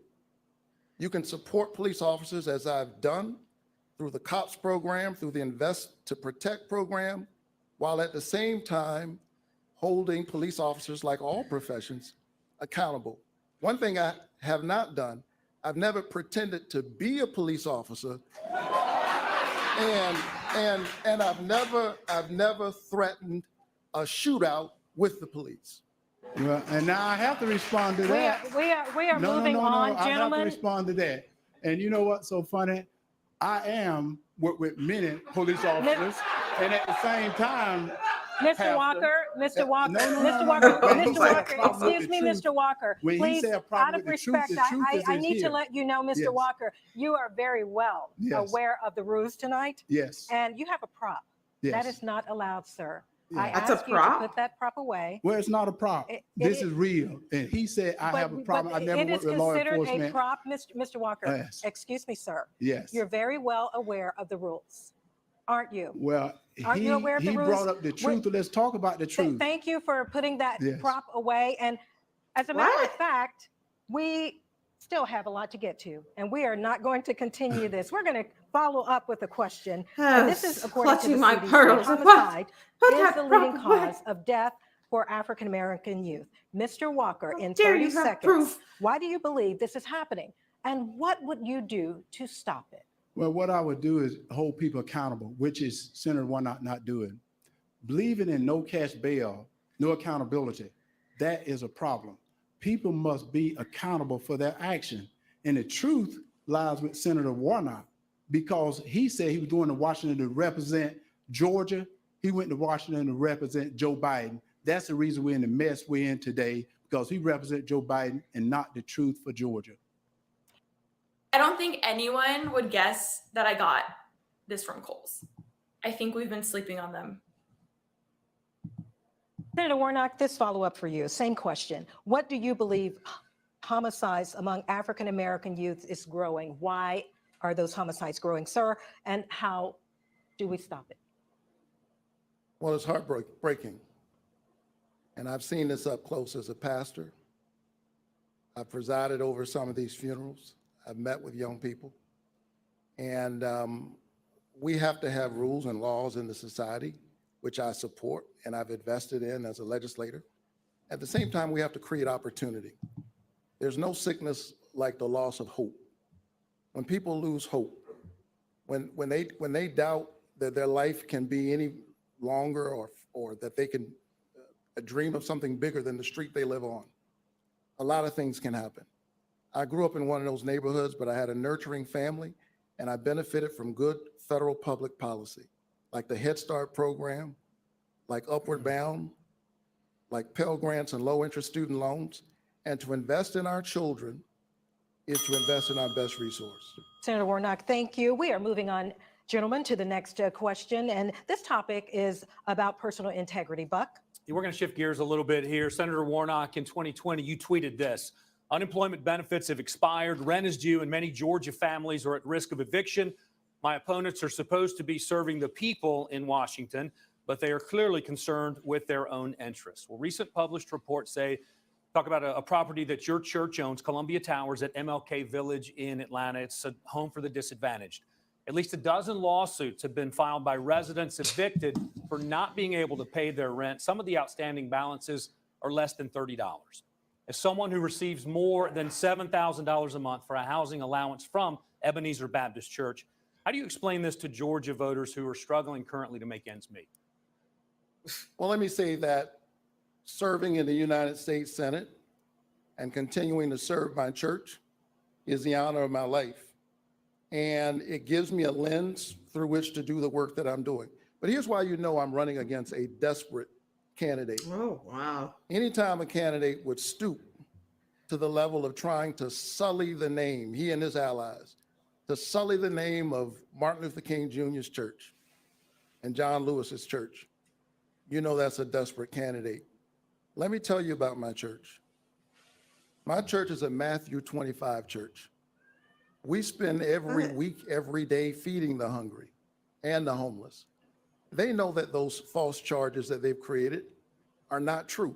Speaker 5: You can support police officers, as I've done, through the COPS program, through the Invest to Protect program, while at the same time holding police officers, like all professions, accountable. One thing I have not done, I've never pretended to be a police officer, and I've never threatened a shootout with the police.
Speaker 4: Well, and now I have to respond to that.
Speaker 3: We are moving on,
Speaker 4: I have to
Speaker 3: gentlemen.
Speaker 4: respond to that. And you know what's so funny? I am with many police officers, and at the same time,
Speaker 3: Mr.
Speaker 4: Pastor.
Speaker 3: Walker, Mr. Walker,
Speaker 4: No, no,
Speaker 3: Mr.
Speaker 4: no,
Speaker 3: Walker,
Speaker 4: no, no.
Speaker 3: Mr.
Speaker 4: When he
Speaker 3: Walker,
Speaker 4: said a problem
Speaker 3: excuse
Speaker 4: with
Speaker 3: me,
Speaker 4: the truth,
Speaker 3: Mr. Walker,
Speaker 4: when he
Speaker 3: please,
Speaker 4: said a problem
Speaker 3: out of
Speaker 4: with the truth,
Speaker 3: respect,
Speaker 4: the truth is
Speaker 3: I need
Speaker 4: here.
Speaker 3: to let you know, Mr.
Speaker 4: Yes.
Speaker 3: Walker, you are very well
Speaker 4: Yes.
Speaker 3: aware of the rules tonight,
Speaker 4: yes,
Speaker 3: and you have a prop. That
Speaker 4: yes.
Speaker 3: is not allowed, sir.
Speaker 4: Yeah.
Speaker 3: I
Speaker 1: That's a
Speaker 3: ask you to
Speaker 1: prop?
Speaker 3: put that prop away.
Speaker 4: Well, it's not a problem. This is real. And he said, I have a problem. I never
Speaker 3: It is
Speaker 4: worked with law
Speaker 3: considered a
Speaker 4: enforcement.
Speaker 3: prop, Mr. Walker.
Speaker 4: Yes.
Speaker 3: Excuse me, sir.
Speaker 4: Yes.
Speaker 3: You're very well aware of the rules, aren't you?
Speaker 4: Well,
Speaker 3: Aren't you aware of the
Speaker 4: he
Speaker 3: rules?
Speaker 4: brought up the truth. Let's talk about the truth.
Speaker 3: Thank you for putting that
Speaker 4: Yes.
Speaker 3: prop away. And as a matter
Speaker 1: What?
Speaker 3: of fact, we still have a lot to get to, and we are not going to continue this. We're going to follow up with a question. And this is according to the
Speaker 1: Clutching my
Speaker 3: CDC.
Speaker 1: pearls.
Speaker 3: Homicide
Speaker 1: Put
Speaker 3: is
Speaker 1: that
Speaker 3: the leading
Speaker 1: prop away.
Speaker 3: cause of death for African American youth. Mr. Walker, in
Speaker 1: dare
Speaker 3: 30
Speaker 1: you have
Speaker 3: seconds,
Speaker 1: proof?
Speaker 3: why do you believe this is happening? And what would you do to stop it?
Speaker 4: Well, what I would do is hold people accountable, which is Senator Warnock not doing. Believing in no cash bail, no accountability, that is a problem. People must be accountable for their action. And the truth lies with Senator Warnock, because he said he was going to Washington to represent Georgia. He went to Washington to represent Joe Biden. That's the reason we're in the mess we're in today, because he represents Joe Biden and not the truth for Georgia.
Speaker 9: I don't think anyone would guess that I got this from Kohl's. I think we've been sleeping on them.
Speaker 3: Senator Warnock, this follow-up for you. Same question. What do you believe homicides among African American youth is growing? Why are those homicides growing, sir? And how do we stop it?
Speaker 5: Well, it's heartbreaking. And I've seen this up close as a pastor. I've presided over some of these funerals. I've met with young people. And we have to have rules and laws in the society, which I support and I've invested in as a legislator. At the same time, we have to create opportunity. There's no sickness like the loss of hope. When people lose hope, when they doubt that their life can be any longer, or that they can dream of something bigger than the street they live on, a lot of things can happen. I grew up in one of those neighborhoods, but I had a nurturing family, and I benefited from good federal public policy, like the Head Start program, like Upward Bound, like Pell Grants and low-interest student loans. And to invest in our children is to invest in our best resource.
Speaker 3: Senator Warnock, thank you. We are moving on, gentlemen, to the next question. And this topic is about personal integrity. Buck?
Speaker 2: We're going to shift gears a little bit here. Senator Warnock, in 2020, you tweeted this: Unemployment benefits have expired, rent is due, and many Georgia families are at risk of eviction. My opponents are supposed to be serving the people in Washington, but they are clearly concerned with their own interests. Well, recent published reports talk about a property that your church owns, Columbia Towers at MLK Village in Atlanta. It's a home for the disadvantaged. At least a dozen lawsuits have been filed by residents evicted for not being able to pay their rent. Some of the outstanding balances are less than $30. As someone who receives more than $7,000 a month for a housing allowance from Ebenezer Baptist Church, how do you explain this to Georgia voters who are struggling currently to make ends meet?
Speaker 5: Well, let me say that serving in the United States Senate and continuing to serve my church is the honor of my life. And it gives me a lens through which to do the work that I'm doing. But here's why you know I'm running against a desperate candidate.
Speaker 1: Oh, wow.
Speaker 5: Anytime a candidate would stoop to the level of trying to sully the name, he and his allies, to sully the name of Martin Luther King Jr.'s church and John Lewis's church, you know that's a desperate candidate. Let me tell you about my church. My church is a Matthew 25 church. We spend every week, every day feeding the hungry and the homeless. They know that those false charges that they've created are not true.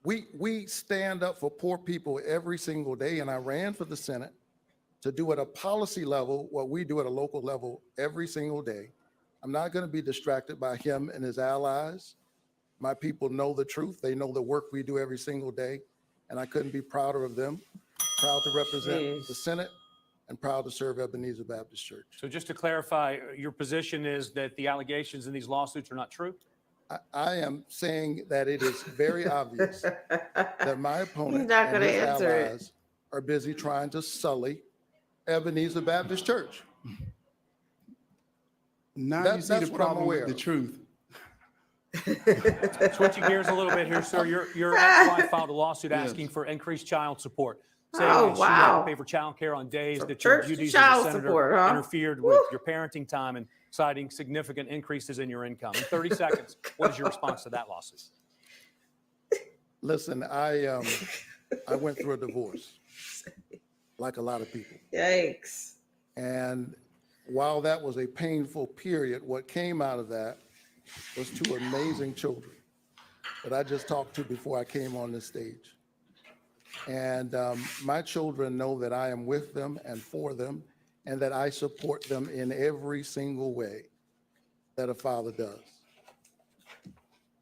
Speaker 5: We stand up for poor people every single day, and I ran for the Senate to do at a policy level what we do at a local level every single day. I'm not going to be distracted by him and his allies. My people know the truth. They know the work we do every single day, and I couldn't be prouder of them. Proud to represent the Senate and proud to serve Ebenezer Baptist Church.
Speaker 2: So just to clarify, your position is that the allegations in these lawsuits are not true?
Speaker 5: I am saying that it is very obvious that my opponent
Speaker 1: He's not
Speaker 5: and
Speaker 1: gonna
Speaker 5: his
Speaker 1: answer it.
Speaker 5: allies are busy trying to sully Ebenezer Baptist Church.
Speaker 4: Now you
Speaker 5: That's
Speaker 4: see the
Speaker 5: what I'm
Speaker 4: problem
Speaker 5: aware
Speaker 4: with the
Speaker 5: of.
Speaker 4: truth.
Speaker 2: Switching gears a little bit here, sir. Your ex-wife filed a lawsuit
Speaker 4: Yes.
Speaker 2: asking for increased child support, saying
Speaker 1: Oh,
Speaker 2: that she had
Speaker 1: wow.
Speaker 2: to pay for child care on days
Speaker 1: From
Speaker 2: that your
Speaker 1: church to
Speaker 2: duties
Speaker 1: child
Speaker 2: as a senator
Speaker 1: support, huh?
Speaker 2: interfered with your parenting time, and citing significant increases in your income. In 30 seconds, what is your response to that lawsuit?
Speaker 5: Listen, I went through a divorce, like a lot of people.
Speaker 1: Yikes.
Speaker 5: And while that was a painful period, what came out of that was two amazing children that I just talked to before I came on this stage. And my children know that I am with them and for them, and that I support them in every single way that a father does.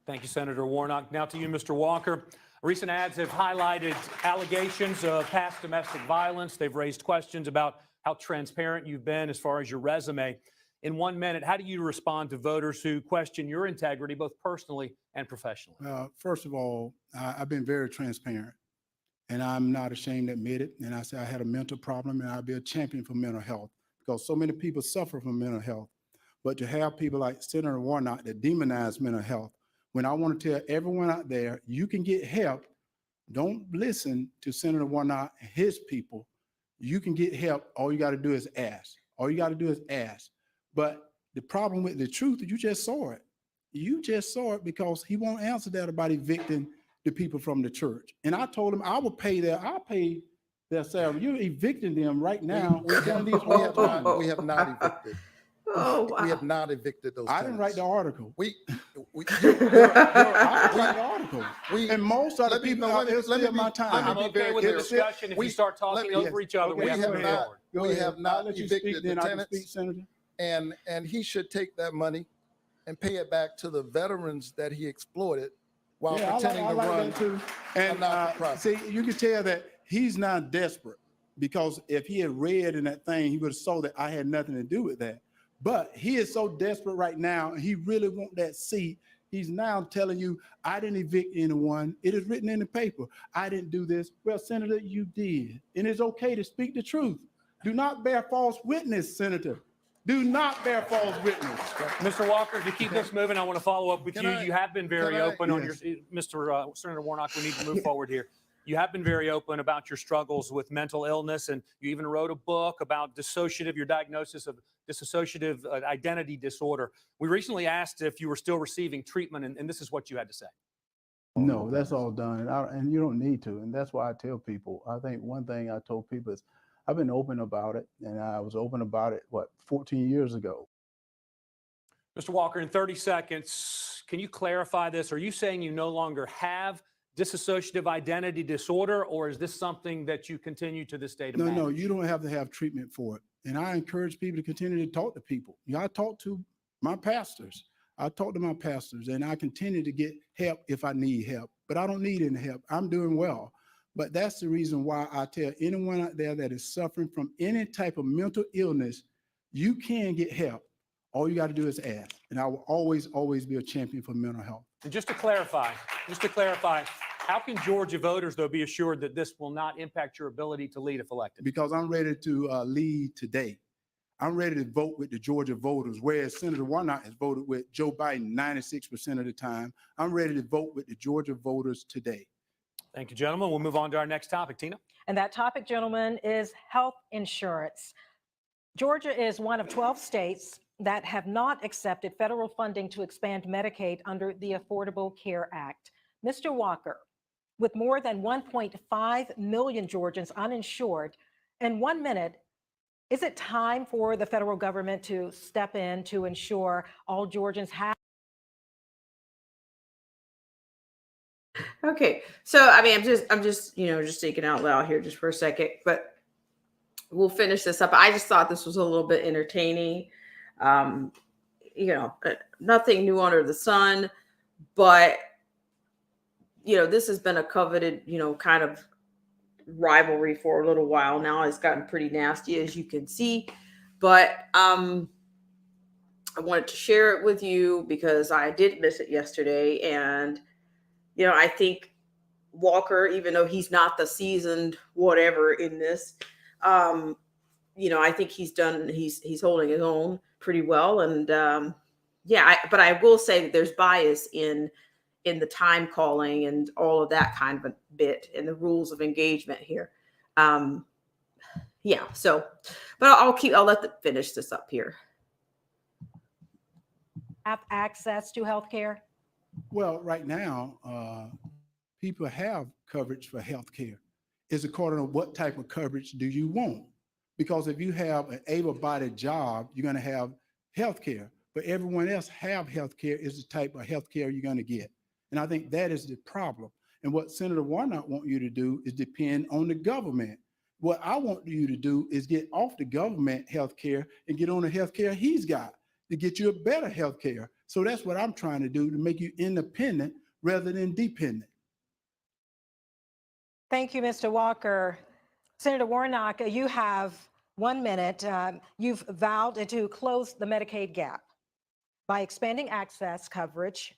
Speaker 2: Thank you, Senator Warnock. Now to you, Mr. Walker. Recent ads have highlighted allegations of past domestic violence. They've raised questions about how transparent you've been as far as your resume. In 1 minute, how do you respond to voters who question your integrity, both personally and professionally?
Speaker 4: First of all, I've been very transparent, and I'm not ashamed to admit it. And I say I had a mental problem, and I'll be a champion for mental health because so many people suffer from mental health. But to have people like Senator Warnock that demonize mental health, when I want to tell everyone out there, you can get help. Don't listen to Senator Warnock and his people. You can get help. All you got to do is ask. All you got to do is ask. But the problem with the truth, you just saw it. You just saw it because he won't answer that about evicting the people from the church. And I told him I'll pay their salary. You're evicting them right now.
Speaker 5: We have not evicted.
Speaker 1: Oh,
Speaker 5: We have
Speaker 1: wow.
Speaker 5: not evicted those
Speaker 4: I didn't write the
Speaker 5: tenants.
Speaker 4: article.
Speaker 5: We,
Speaker 4: I didn't write the article.
Speaker 5: we,
Speaker 4: And most of the
Speaker 5: let me-
Speaker 4: people
Speaker 5: let
Speaker 4: out
Speaker 5: me-
Speaker 4: there
Speaker 5: let me
Speaker 4: steal
Speaker 5: be-
Speaker 4: my
Speaker 5: let me
Speaker 4: time.
Speaker 2: I'm
Speaker 5: be
Speaker 2: okay
Speaker 5: very
Speaker 2: with the
Speaker 5: clear.
Speaker 2: discussion. If
Speaker 5: We-
Speaker 2: you start
Speaker 5: let
Speaker 2: talking
Speaker 5: me-
Speaker 2: over each other,
Speaker 4: Okay,
Speaker 2: we have to
Speaker 5: have
Speaker 2: move
Speaker 5: not-
Speaker 2: forward.
Speaker 4: Go
Speaker 5: we
Speaker 4: ahead.
Speaker 5: have not
Speaker 4: I'll let you
Speaker 5: evicted
Speaker 4: speak,
Speaker 5: the
Speaker 4: then I can
Speaker 5: tenants.
Speaker 4: speak, Senator.
Speaker 5: and he should take that money and pay it back to the veterans that he exploited while
Speaker 4: Yeah,
Speaker 5: pretending
Speaker 4: I
Speaker 5: to
Speaker 4: like
Speaker 5: run.
Speaker 4: that too. And
Speaker 5: not-for-profit.
Speaker 4: see, you can tell that he's not desperate because if he had read in that thing, he would have saw that I had nothing to do with that. But he is so desperate right now, and he really want that seat. He's now telling you, I didn't evict anyone. It is written in the paper. I didn't do this. Well, Senator, you did. And it's okay to speak the truth. Do not bear false witness, Senator. Do not bear false witness.
Speaker 2: Mr. Walker, to keep this moving, I want to follow up with
Speaker 5: Can
Speaker 2: you.
Speaker 5: I-
Speaker 2: You have been very
Speaker 5: can I-
Speaker 2: open on your,
Speaker 4: Yes.
Speaker 2: Mr. Senator Warnock, we need to move forward here. You have been very open about your struggles with mental illness, and you even wrote a book about your diagnosis of dissociative identity disorder. We recently asked if you were still receiving treatment, and this is what you had to say.
Speaker 4: No, that's all done, and you don't need to, and that's why I tell people. I think one thing I told people is, I've been open about it, and I was open about it 14 years ago.
Speaker 2: Mr. Walker, in 30 seconds, can you clarify this? Are you saying you no longer have dissociative identity disorder, or is this something that you continue to this day to manage?
Speaker 4: No, you don't have to have treatment for it, and I encourage people to continue to talk to people. I talk to my pastors. I talk to my pastors, and I continue to get help if I need help, but I don't need any help. I'm doing well. But that's the reason why I tell anyone out there that is suffering from any type of mental illness, you can get help. All you got to do is ask. And I will always be a champion for mental health.
Speaker 2: And just to clarify, how can Georgia voters, though, be assured that this will not impact your ability to lead if elected?
Speaker 4: Because I'm ready to lead today. I'm ready to vote with the Georgia voters, whereas Senator Warnock has voted with Joe Biden 96% of the time. I'm ready to vote with the Georgia voters today.
Speaker 2: Thank you, gentlemen. We'll move on to our next topic. Tina?
Speaker 3: And that topic, gentlemen, is health insurance. Georgia is one of 12 states that have not accepted federal funding to expand Medicaid under the Affordable Care Act. Mr. Walker, with more than 1.5 million Georgians uninsured, in 1 minute, is it time for the federal government to step in to ensure all Georgians have?
Speaker 1: Okay, so I mean, I'm just just thinking out loud here just for a second, but we'll finish this up. I just thought this was a little bit entertaining. Nothing new under the sun, but this has been a coveted, kind of rivalry for a little while now. It's gotten pretty nasty, as you can see, but I wanted to share it with you because I did miss it yesterday. And I think Walker, even though he's not the seasoned whatever in this, I think he's holding his own pretty well. And but I will say that there's bias in the time calling and all of that kind of a bit and the rules of engagement here. But I'll let them finish this up here.
Speaker 3: Have access to health care?
Speaker 4: Well, right now, people have coverage for health care. It's according to what type of coverage do you want? Because if you have an able-bodied job, you're going to have health care. But everyone else have health care is the type of health care you're going to get. And I think that is the problem. And what Senator Warnock wants you to do is depend on the government. What I want you to do is get off the government health care and get on the health care he's got to get you a better health care. So that's what I'm trying to do, to make you independent rather than dependent.
Speaker 3: Thank you, Mr. Walker. Senator Warnock, you have 1 minute. You've vowed to close the Medicaid gap by expanding access coverage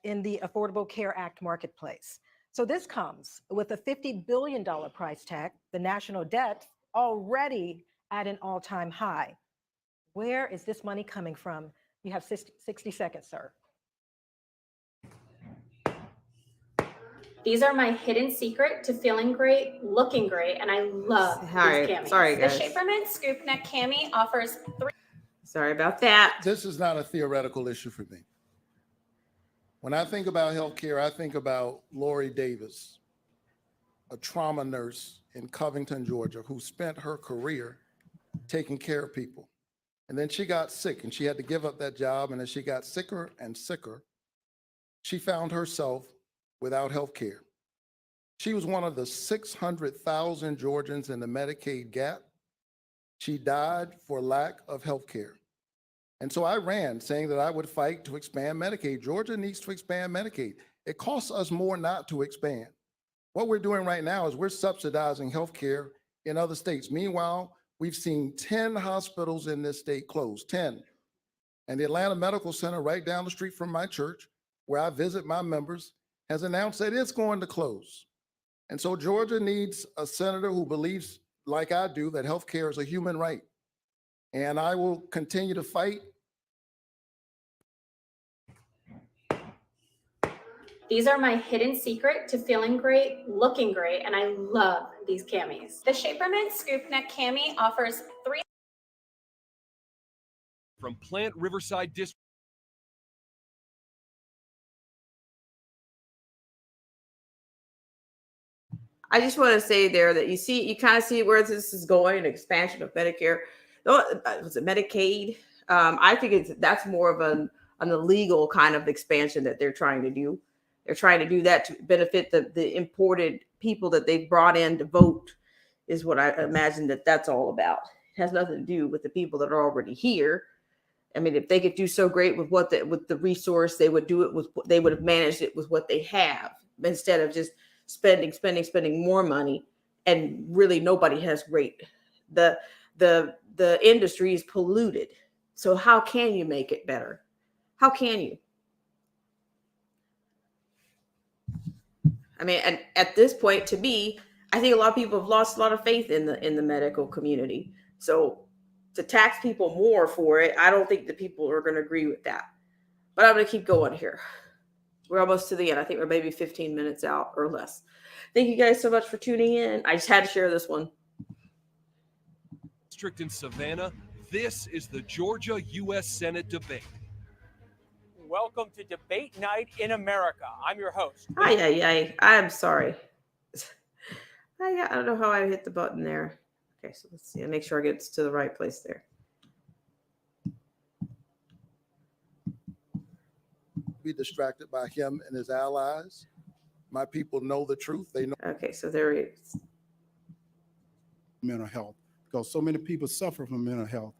Speaker 3: in the Affordable Care Act marketplace. So this comes with a $50 billion price tag, the national debt already at an all-time high. Where is this money coming from? You have 60 seconds, sir.
Speaker 10: These are my hidden secret to feeling great, looking great, and I love these camis.
Speaker 1: Sorry, guys.
Speaker 10: The Shapermint Scoop Neck Cami offers 3.
Speaker 1: Sorry about that.
Speaker 5: This is not a theoretical issue for me. When I think about healthcare, I think about Lori Davis, a trauma nurse in Covington, Georgia, who spent her career taking care of people. And then she got sick and she had to give up that job. And as she got sicker and sicker, she found herself without health care. She was one of the 600,000 Georgians in the Medicaid gap. She died for lack of health care. And so I ran saying that I would fight to expand Medicaid. Georgia needs to expand Medicaid. It costs us more not to expand. What we're doing right now is we're subsidizing health care in other states. Meanwhile, we've seen 10 hospitals in this state close, 10. And the Atlanta Medical Center right down the street from my church, where I visit my members, has announced that it's going to close. And so Georgia needs a senator who believes, like I do, that health care is a human right. And I will continue to fight.
Speaker 10: These are my hidden secret to feeling great, looking great, and I love these camis. The Shapermint Scoop Neck Cami offers 3.
Speaker 11: From Plant Riverside District.
Speaker 1: I just want to say there that you kind of see where this is going, an expansion of Medicare. Was it Medicaid? I think that's more of an illegal kind of expansion that they're trying to do. They're trying to do that to benefit the imported people that they've brought in to vote, is what I imagine that's all about. It has nothing to do with the people that are already here. I mean, if they could do so great with with the resource, they would do it they would have managed it with what they have, instead of just spending more money, and really nobody has great. The industry is polluted. So how can you make it better? How can you? I mean, and at this point, to me, I think a lot of people have lost a lot of faith in the medical community. So to tax people more for it, I don't think the people are going to agree with that. But I'm going to keep going here. We're almost to the end. I think we're maybe 15 minutes out or less. Thank you guys so much for tuning in. I just had to share this one.
Speaker 11: District in Savannah, this is the Georgia U.S. Senate debate.
Speaker 12: Welcome to Debate Night in America. I'm your host.
Speaker 1: I'm sorry. I don't know how I hit the button there. Okay, so let's see. I'll make sure I get to the right place there.
Speaker 5: Be distracted by him and his allies. My people know the truth. They know.
Speaker 1: Okay, so there it is.
Speaker 4: Mental health, because so many people suffer from mental health.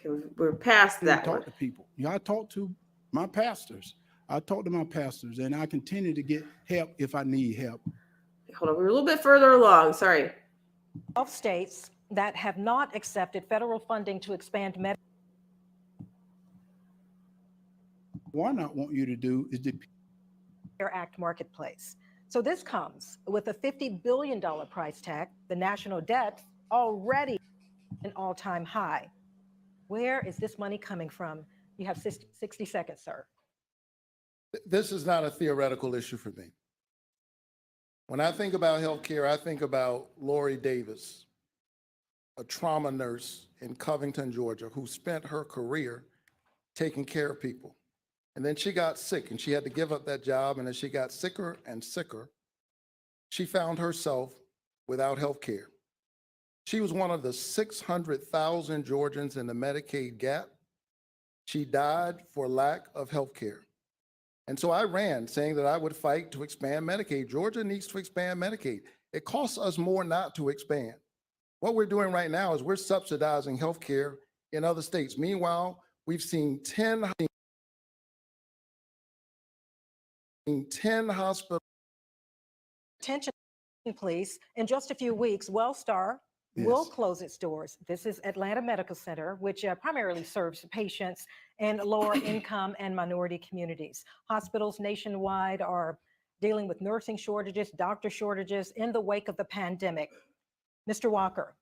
Speaker 1: Okay, we're past that.
Speaker 4: Talk to people. I talk to my pastors. I talk to my pastors, and I continue to get help if I need help.
Speaker 1: Hold on, we're a little bit further along. Sorry.
Speaker 3: 12 states that have not accepted federal funding to expand Medicaid.
Speaker 4: What I not want you to do is
Speaker 3: Act marketplace. So this comes with a $50 billion price tag, the national debt already an all-time high. Where is this money coming from? You have 60 seconds, sir.
Speaker 5: This is not a theoretical issue for me. When I think about healthcare, I think about Lori Davis, a trauma nurse in Covington, Georgia, who spent her career taking care of people. And then she got sick and she had to give up that job. And as she got sicker and sicker, she found herself without health care. She was one of the 600,000 Georgians in the Medicaid gap. She died for lack of health care. And so I ran saying that I would fight to expand Medicaid. Georgia needs to expand Medicaid. It costs us more not to expand. What we're doing right now is we're subsidizing health care in other states. Meanwhile, we've seen 10 hospitals.
Speaker 3: Attention, please. In just a few weeks, WellStar will close its doors. This is Atlanta Medical Center, which primarily serves patients in lower income and minority communities. Hospitals nationwide are dealing with nursing shortages, doctor shortages in the wake of the pandemic. Mr. Walker,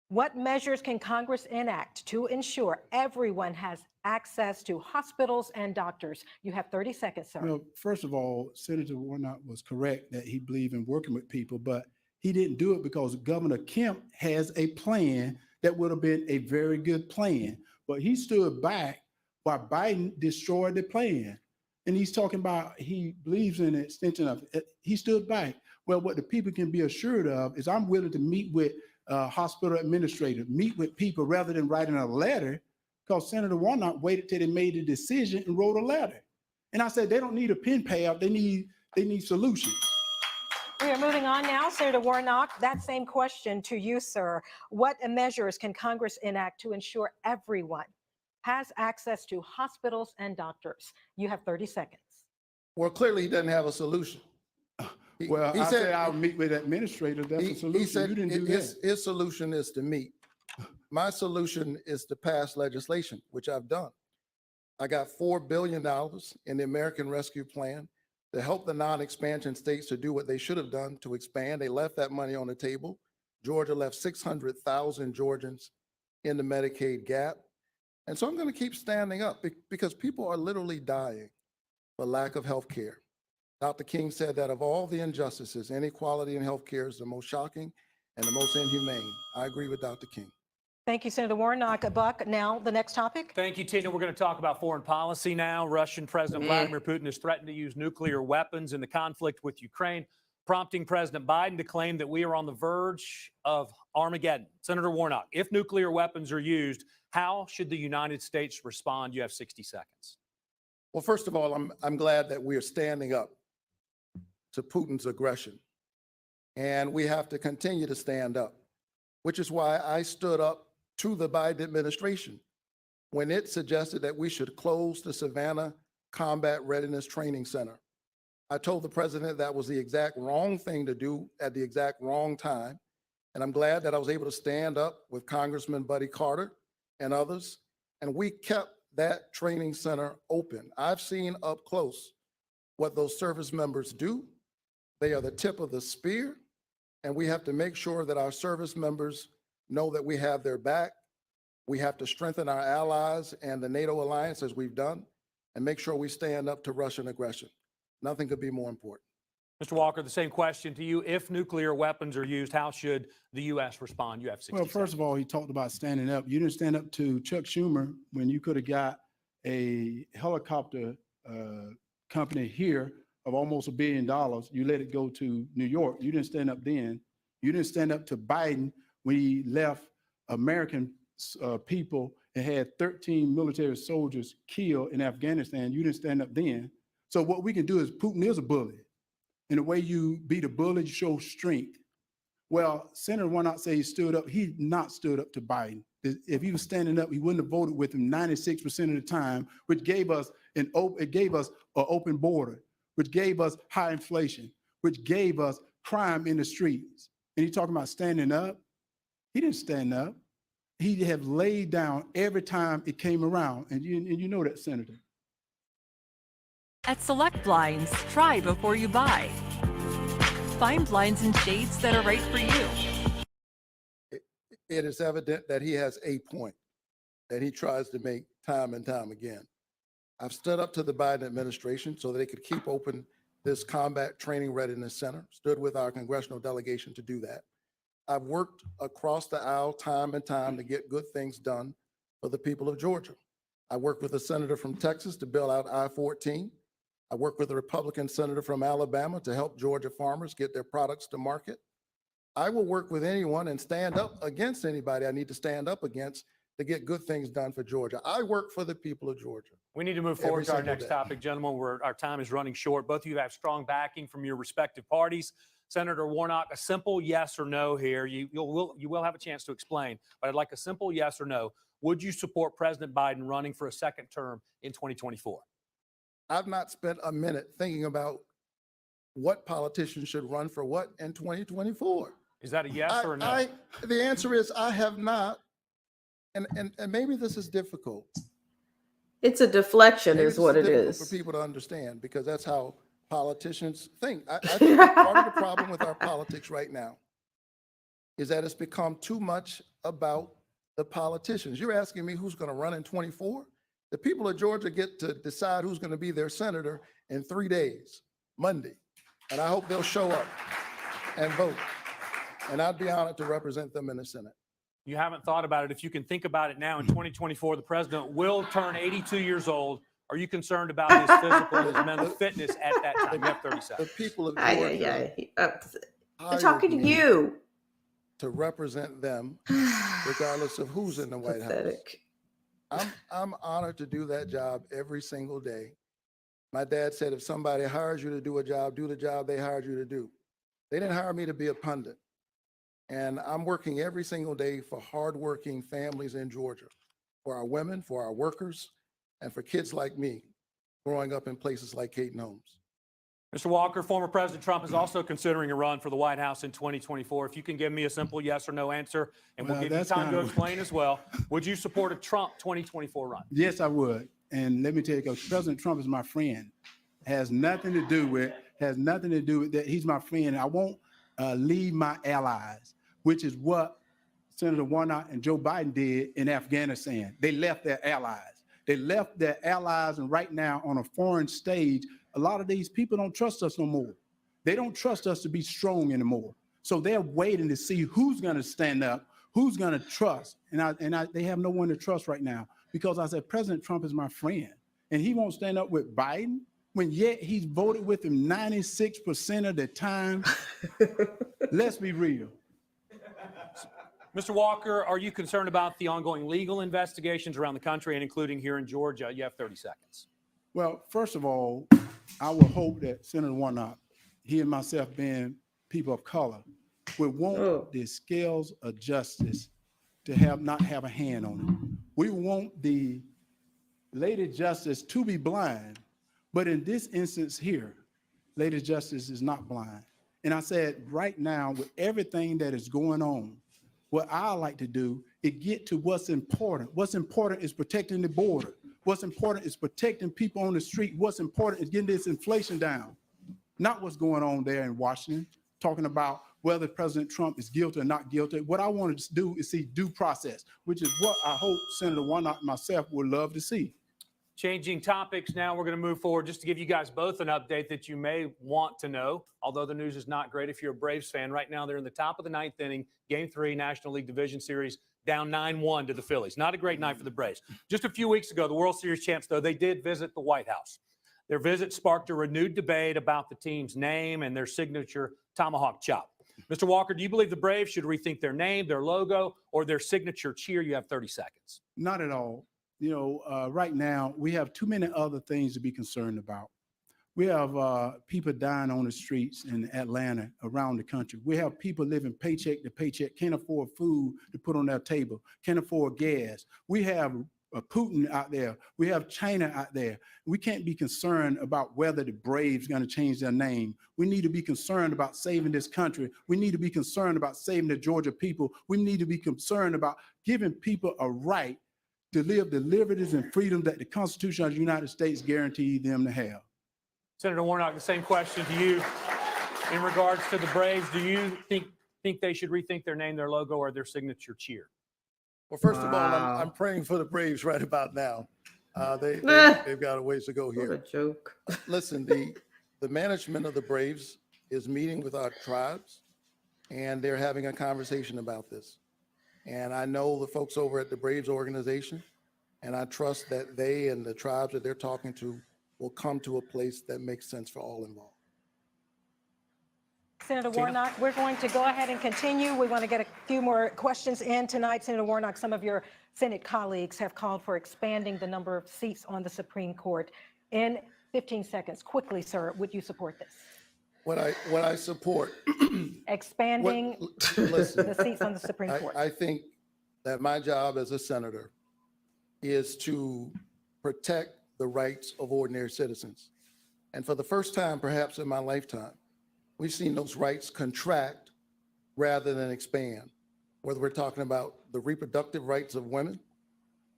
Speaker 3: what measures can Congress enact to ensure everyone has access to hospitals and doctors? You have 30 seconds, sir.
Speaker 4: Well, first of all, Senator Warnock was correct that he believed in working with people, but he didn't do it because Governor Kemp has a plan that would have been a very good plan. But he stood back while Biden destroyed the plan. And he's talking about he believes in the extension of it. He stood back. Well, what the people can be assured of is I'm willing to meet with hospital administrators, meet with people rather than writing a letter, because Senator Warnock waited till they made the decision and wrote a letter. And I said, they don't need a pen pal, they need solutions.
Speaker 3: We are moving on now, Senator Warnock. That same question to you, sir. What measures can Congress enact to ensure everyone has access to hospitals and doctors? You have 30 seconds.
Speaker 5: Well, clearly he doesn't have a solution. He
Speaker 4: said I'll meet with administrators. That's a solution.
Speaker 5: He said
Speaker 4: you didn't do that.
Speaker 5: His solution is to meet. My solution is to pass legislation, which I've done. I got $4 billion in the American Rescue Plan to help the non-expansion states to do what they should have done to expand. They left that money on the table. Georgia left 600,000 Georgians in the Medicaid gap. And so I'm going to keep standing up because people are literally dying for lack of health care. Dr. King said that of all the injustices, inequality in health care is the most shocking and the most inhumane. I agree with Dr. King.
Speaker 3: Thank you, Senator Warnock. Buck, now the next topic.
Speaker 2: Thank you, Tina. We're going to talk about foreign policy now. Russian President Vladimir Putin has threatened to use nuclear weapons in the conflict with Ukraine. prompting President Biden to claim that we are on the verge of Armageddon. Senator Warnock, if nuclear weapons are used, how should the United States respond? You have 60 seconds.
Speaker 5: Well, first of all, I'm glad that we are standing up to Putin's aggression. And we have to continue to stand up, which is why I stood up to the Biden administration when it suggested that we should close the Savannah Combat Readiness Training Center. I told the president that was the exact wrong thing to do at the exact wrong time. And I'm glad that I was able to stand up with Congressman Buddy Carter and others. And we kept that training center open. I've seen up close what those service members do. They are the tip of the spear. And we have to make sure that our service members know that we have their back. We have to strengthen our allies and the NATO alliance as we've done, and make sure we stand up to Russian aggression. Nothing could be more important.
Speaker 2: Mr. Walker, the same question to you. If nuclear weapons are used, how should the U.S. respond? You have 60
Speaker 4: Well, first of all, he talked about standing up. You didn't stand up to Chuck Schumer when you could have got a helicopter company here of almost $1 billion. You let it go to New York. You didn't stand up then. You didn't stand up to Biden when he left American people and had 13 military soldiers killed in Afghanistan. You didn't stand up then. So what we can do is, Putin is a bully. And the way you beat a bully, you show strength. Well, Senator Warnock said he stood up. He not stood up to Biden. If he was standing up, he wouldn't have voted with him 96% of the time, which gave us an open border, which gave us high inflation, which gave us crime in the streets. And he talking about standing up. He didn't stand up. He have laid down every time it came around. And you know that, Senator.
Speaker 13: At Select Blinds, try before you buy. Find blinds and shades that are right for you.
Speaker 5: It is evident that he has a point that he tries to make time and time again. I've stood up to the Biden administration so that they could keep open this Combat Training Readiness Center, stood with our congressional delegation to do that. I've worked across the aisle time and time to get good things done for the people of Georgia. I worked with a senator from Texas to build out I-14. I worked with a Republican senator from Alabama to help Georgia farmers get their products to market. I will work with anyone and stand up against anybody I need to stand up against to get good things done for Georgia. I work for the people of Georgia.
Speaker 2: We need to move forward to our next topic, gentlemen. Our time is running short. Both of you have strong backing from your respective parties. Senator Warnock, a simple yes or no here. You will have a chance to explain, but I'd like a simple yes or no. Would you support President Biden running for a second term in 2024?
Speaker 5: I've not spent a minute thinking about what politicians should run for what in 2024.
Speaker 2: Is that a yes or a no?
Speaker 5: The answer is I have not. And maybe this is difficult.
Speaker 1: It's a deflection
Speaker 5: Maybe
Speaker 1: is
Speaker 5: this
Speaker 1: what it
Speaker 5: difficult
Speaker 1: is.
Speaker 5: for people to understand, because that's how politicians think. I think part of the problem with our politics right now is that it's become too much about the politicians. You're asking me who's going to run in 24? The people of Georgia get to decide who's going to be their senator in 3 days, Monday. And I hope they'll show up and vote. And I'd be honored to represent them in the Senate.
Speaker 2: You haven't thought about it. If you can think about it now, in 2024, the president will turn 82 years old. Are you concerned about his physical and his mental fitness at that time? You have 30
Speaker 5: The
Speaker 2: seconds.
Speaker 5: people of
Speaker 1: I'm
Speaker 5: Georgia
Speaker 1: talking to
Speaker 5: hired me
Speaker 1: you.
Speaker 5: to represent them, regardless of who's in the White House.
Speaker 1: Pathetic.
Speaker 5: I'm honored to do that job every single day. My dad said, if somebody hires you to do a job, do the job they hired you to do. They didn't hire me to be a pundit. And I'm working every single day for hardworking families in Georgia, for our women, for our workers, and for kids like me growing up in places like Caton Homes.
Speaker 2: Mr. Walker, former President Trump is also considering a run for the White House in 2024. If you can give me a simple yes or no answer, and we'll
Speaker 4: Well,
Speaker 2: give you
Speaker 4: that's
Speaker 2: time to
Speaker 4: kind of-
Speaker 2: explain as well. Would you support a Trump 2024 run?
Speaker 4: Yes, I would. And let me tell you, because President Trump is my friend. Has nothing to do with that. He's my friend. I won't leave my allies, which is what Senator Warnock and Joe Biden did in Afghanistan. They left their allies. And right now on a foreign stage, a lot of these people don't trust us no more. They don't trust us to be strong anymore. So they're waiting to see who's going to stand up, who's going to trust. They have no one to trust right now, because I said, President Trump is my friend, and he won't stand up with Biden when yet he's voted with him 96% of the time? Let's be real.
Speaker 2: Mr. Walker, are you concerned about the ongoing legal investigations around the country and including here in Georgia? You have 30 seconds.
Speaker 4: Well, first of all, I would hope that Senator Warnock, he and myself being people of color, would want the scales of justice to not have a hand on it. We want the Lady Justice to be blind, but in this instance here, Lady Justice is not blind. And I said, right now, with everything that is going on, what I like to do is get to what's important. What's important is protecting the border. What's important is protecting people on the street. What's important is getting this inflation down. Not what's going on there in Washington, talking about whether President Trump is guilty or not guilty. What I want to do is see due process, which is what I hope Senator Warnock and myself would love to see.
Speaker 2: Changing topics now, we're going to move forward just to give you guys both an update that you may want to know, although the news is not great if you're a Braves fan. Right now, they're in the top of the ninth inning, Game 3, National League Division Series, down 9-1 to the Phillies. Not a great night for the Braves. Just a few weeks ago, the World Series champs, though, they did visit the White House. Their visit sparked a renewed debate about the team's name and their signature tomahawk chop. Mr. Walker, do you believe the Braves should rethink their name, their logo, or their signature cheer? You have 30 seconds.
Speaker 4: Not at all. You know, right now, we have too many other things to be concerned about. We have people dying on the streets in Atlanta, around the country. We have people living paycheck to paycheck, can't afford food to put on their table, can't afford gas. We have Putin out there. We have China out there. We can't be concerned about whether the Braves going to change their name. We need to be concerned about saving this country. We need to be concerned about saving the Georgia people. We need to be concerned about giving people a right to live the liberties and freedoms that the Constitution of the United States guarantees them to have.
Speaker 2: Senator Warnock, the same question to you in regards to the Braves. Do you think they should rethink their name, their logo, or their signature cheer?
Speaker 5: Well, first of all, I'm praying for the Braves right about now. They've got a ways to go here.
Speaker 1: What a joke.
Speaker 5: Listen, the management of the Braves is meeting with our tribes, and they're having a conversation about this. And I know the folks over at the Braves organization, and I trust that they and the tribes that they're talking to will come to a place that makes sense for all involved.
Speaker 3: Senator Warnock, we're going to go ahead and continue. We want to get a few more questions in tonight. Senator Warnock, some of your Senate colleagues have called for expanding the number of seats on the Supreme Court. In 15 seconds, quickly, sir, would you support this?
Speaker 5: What I support.
Speaker 3: Expanding the seats on the Supreme Court.
Speaker 5: I think that my job as a senator is to protect the rights of ordinary citizens. And for the first time, perhaps in my lifetime, we've seen those rights contract rather than expand, whether we're talking about the reproductive rights of women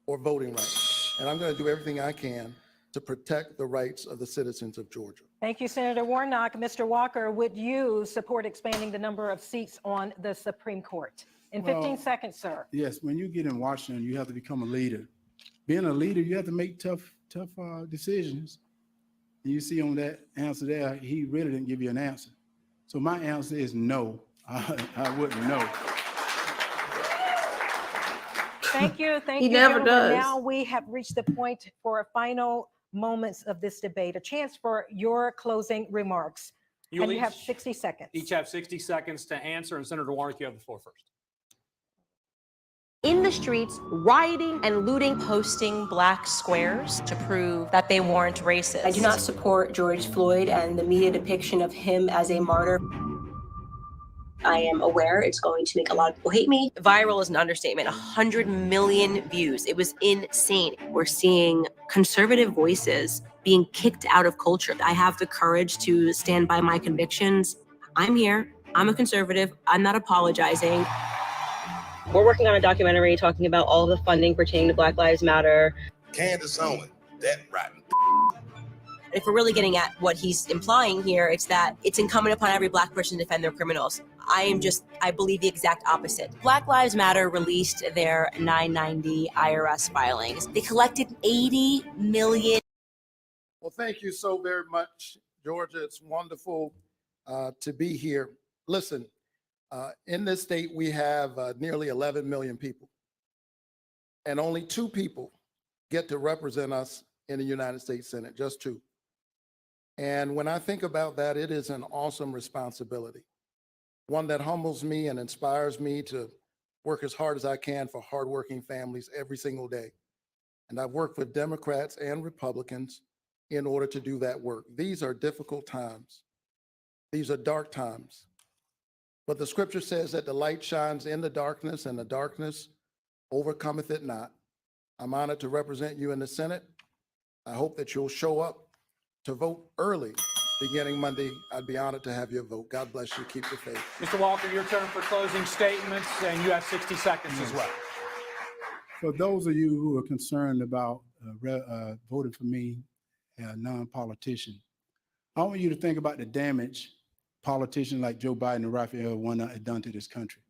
Speaker 5: or voting rights. And I'm going to do everything I can to protect the rights of the citizens of Georgia.
Speaker 3: Thank you, Senator Warnock. Mr. Walker, would you support expanding the number of seats on the Supreme Court? In 15 seconds, sir.
Speaker 4: Yes, when you get in Washington, you have to become a leader. Being a leader, you have to make tough decisions. And you see on that answer there, he really didn't give you an answer. So my answer is no. I wouldn't know.
Speaker 3: Thank you. Thank
Speaker 1: He
Speaker 3: you.
Speaker 1: never
Speaker 3: gentlemen.
Speaker 1: does.
Speaker 3: Now we have reached the point for final moments of this debate, a chance for your closing remarks. And you have 60 seconds.
Speaker 2: Each have 60 seconds to answer, and Senator Warnock, you have the floor first.
Speaker 14: In the streets, rioting and looting, posting black squares to prove that they weren't racist.
Speaker 15: I do not support George Floyd and the media depiction of him as a martyr. I am aware it's going to make a lot of people hate me.
Speaker 14: Viral is an understatement. 100 million views. It was insane.
Speaker 15: We're seeing conservative voices being kicked out of culture. I have the courage to stand by my convictions. I'm here. I'm a conservative. I'm not apologizing. We're working on a documentary talking about all of the funding pertaining to Black Lives Matter.
Speaker 16: Candace Owens, that rotten.
Speaker 15: If we're really getting at what he's implying here, it's that it's incumbent upon every Black person to defend their criminals. I believe the exact opposite. Black Lives Matter released their 990 IRS filings. They collected 80 million.
Speaker 5: Well, thank you so very much, Georgia. It's wonderful to be here. Listen, in this state, we have nearly 11 million people, and only 2 people get to represent us in the United States Senate, just 2. And when I think about that, it is an awesome responsibility, one that humbles me and inspires me to work as hard as I can for hardworking families every single day. And I've worked with Democrats and Republicans in order to do that work. These are difficult times. These are dark times. But the scripture says that the light shines in the darkness, and the darkness overcometh it not. I'm honored to represent you in the Senate. I hope that you'll show up to vote early, beginning Monday. I'd be honored to have your vote. God bless you. Keep the faith.
Speaker 2: Mr. Walker, your turn for closing statements, and you have 60 seconds as well.
Speaker 4: For those of you who are concerned about voting for me, a non-politician, I want you to think about the damage politicians like Joe Biden and Raphael Warnock have done to this country.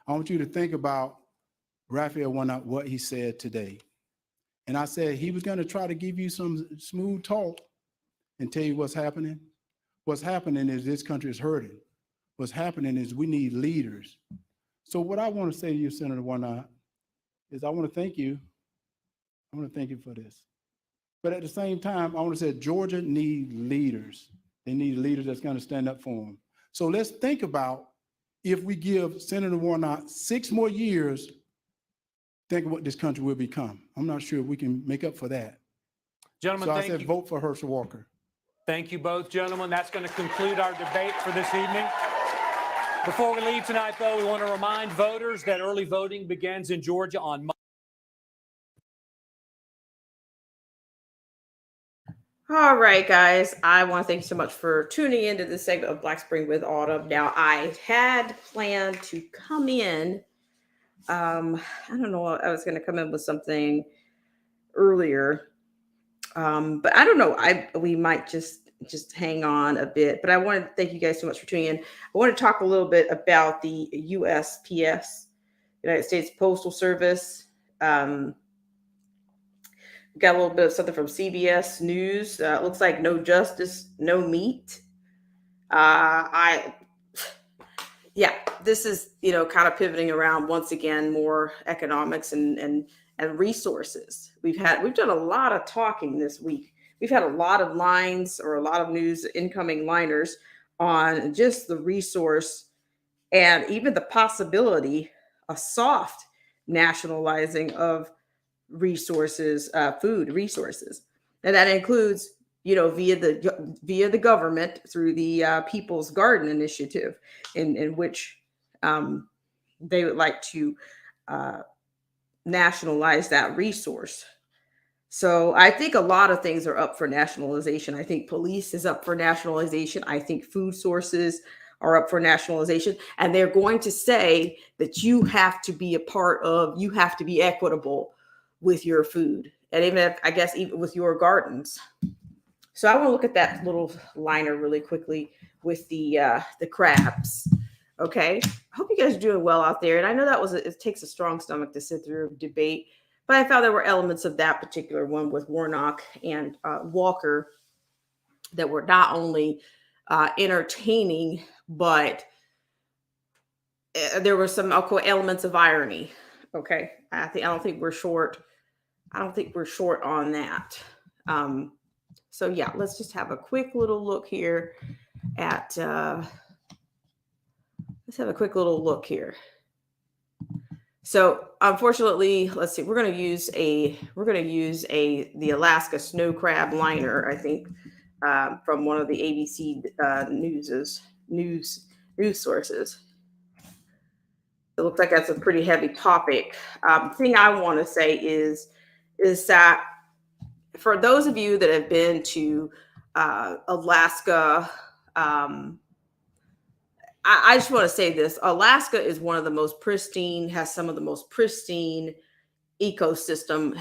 Speaker 4: I want you to think about Raphael Warnock, what he said today. And I said he was going to try to give you some smooth talk and tell you what's happening. What's happening is this country is hurting. What's happening is we need leaders. So what I want to say to you, Senator Warnock, is I want to thank you. I want to thank you for this. But at the same time, I want to say Georgia needs leaders. They need leaders that's going to stand up for them. So let's think about if we give Senator Warnock 6 more years, think of what this country will become. I'm not sure if we can make up for that.
Speaker 2: Gentlemen,
Speaker 4: so I
Speaker 2: thank
Speaker 4: said
Speaker 2: you.
Speaker 4: vote for Herschel Walker.
Speaker 2: Thank you both, gentlemen. That's going to conclude our debate for this evening. Before we leave tonight, though, we want to remind voters that early voting begins in Georgia on Monday.
Speaker 1: All right, guys, I want to thank you so much for tuning into this segment of Black Spring with Autumn. Now, I had planned to come in. I don't know, I was going to come in with something earlier, but I don't know. We might just hang on a bit. But I want to thank you guys so much for tuning in. I want to talk a little bit about the USPS, United States Postal Service. Got a little bit of something from CBS News. It looks like no justice, no meat. This is, kind of pivoting around once again, more economics and resources. We've done a lot of talking this week. We've had a lot of lines or a lot of news, incoming liners on just the resource and even the possibility, a soft nationalizing of resources, food resources. And that includes, via the government through the People's Garden Initiative, in which they would like to nationalize that resource. So I think a lot of things are up for nationalization. I think police is up for nationalization. I think food sources are up for nationalization. And they're going to say that you have to be you have to be equitable with your food. And even with your gardens. So I want to look at that little liner really quickly with the crabs. Okay. I hope you guys are doing well out there. And I know it takes a strong stomach to sit through a debate, but I found there were elements of that particular one with Warnock and Walker that were not only entertaining, but there were some elements of irony. Okay. I don't think we're short on that. So yeah, let's just have a quick little look here at, So unfortunately, let's see, we're going to use the Alaska snow crab liner, I think, from one of the ABC news sources. It looks like that's a pretty heavy topic. Thing I want to say is that for those of you that have been to Alaska, I just want to say this. Alaska is one of the most pristine, has some of the most pristine ecosystem,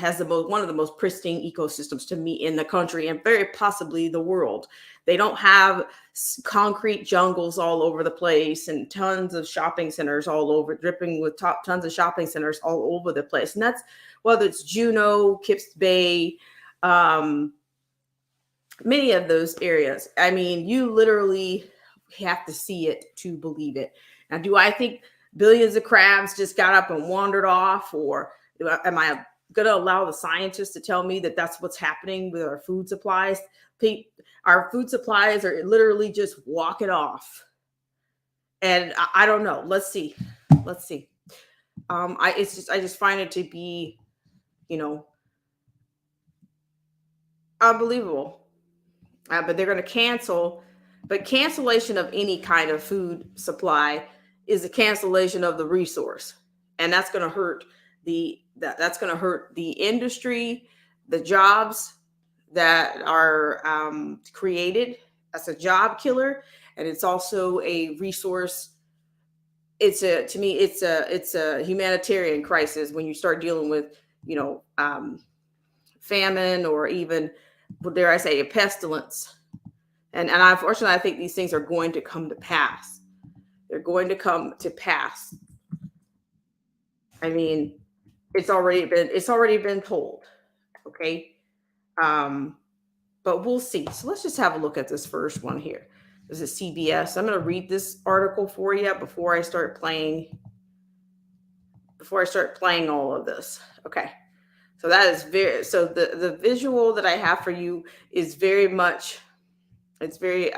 Speaker 1: one of the most pristine ecosystems to me in the country and very possibly the world. They don't have concrete jungles all over the place and tons of shopping centers all over, dripping with tons of shopping centers all over the place. And that's whether it's Juneau, Kips Bay, many of those areas. I mean, you literally have to see it to believe it. Now, do I think billions of crabs just got up and wandered off, or am I going to allow the scientists to tell me that that's what's happening with our food supplies? Our food supplies are literally just walking off. And I don't know. Let's see. I just find it to be, unbelievable. But they're going to cancel. But cancellation of any kind of food supply is a cancellation of the resource, and that's going to hurt that's going to hurt the industry, the jobs that are created. That's a job killer, and it's also a resource. To me, it's a humanitarian crisis when you start dealing with, famine, or even, dare I say, a pestilence. And unfortunately, I think these things are going to come to pass. They're going to come to pass. I mean, it's already been told. Okay. But we'll see. So let's just have a look at this first one here. This is CBS. I'm going to read this article for you before I start playing all of this. Okay. So that is the visual that I have for you is very much, it's pretty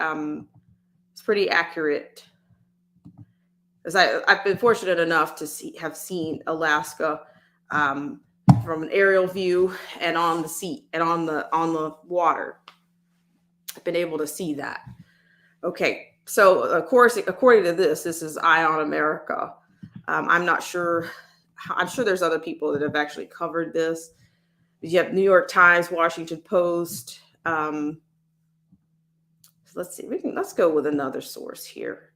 Speaker 1: accurate. As I've been fortunate enough to have seen Alaska from an aerial view and on the sea and on the water. I've been able to see that. Okay, so of course, according to this is Eye on America. I'm not sure. I'm sure there's other people that have actually covered this. You have New York Times, Washington Post. Let's see. Let's go with another source here.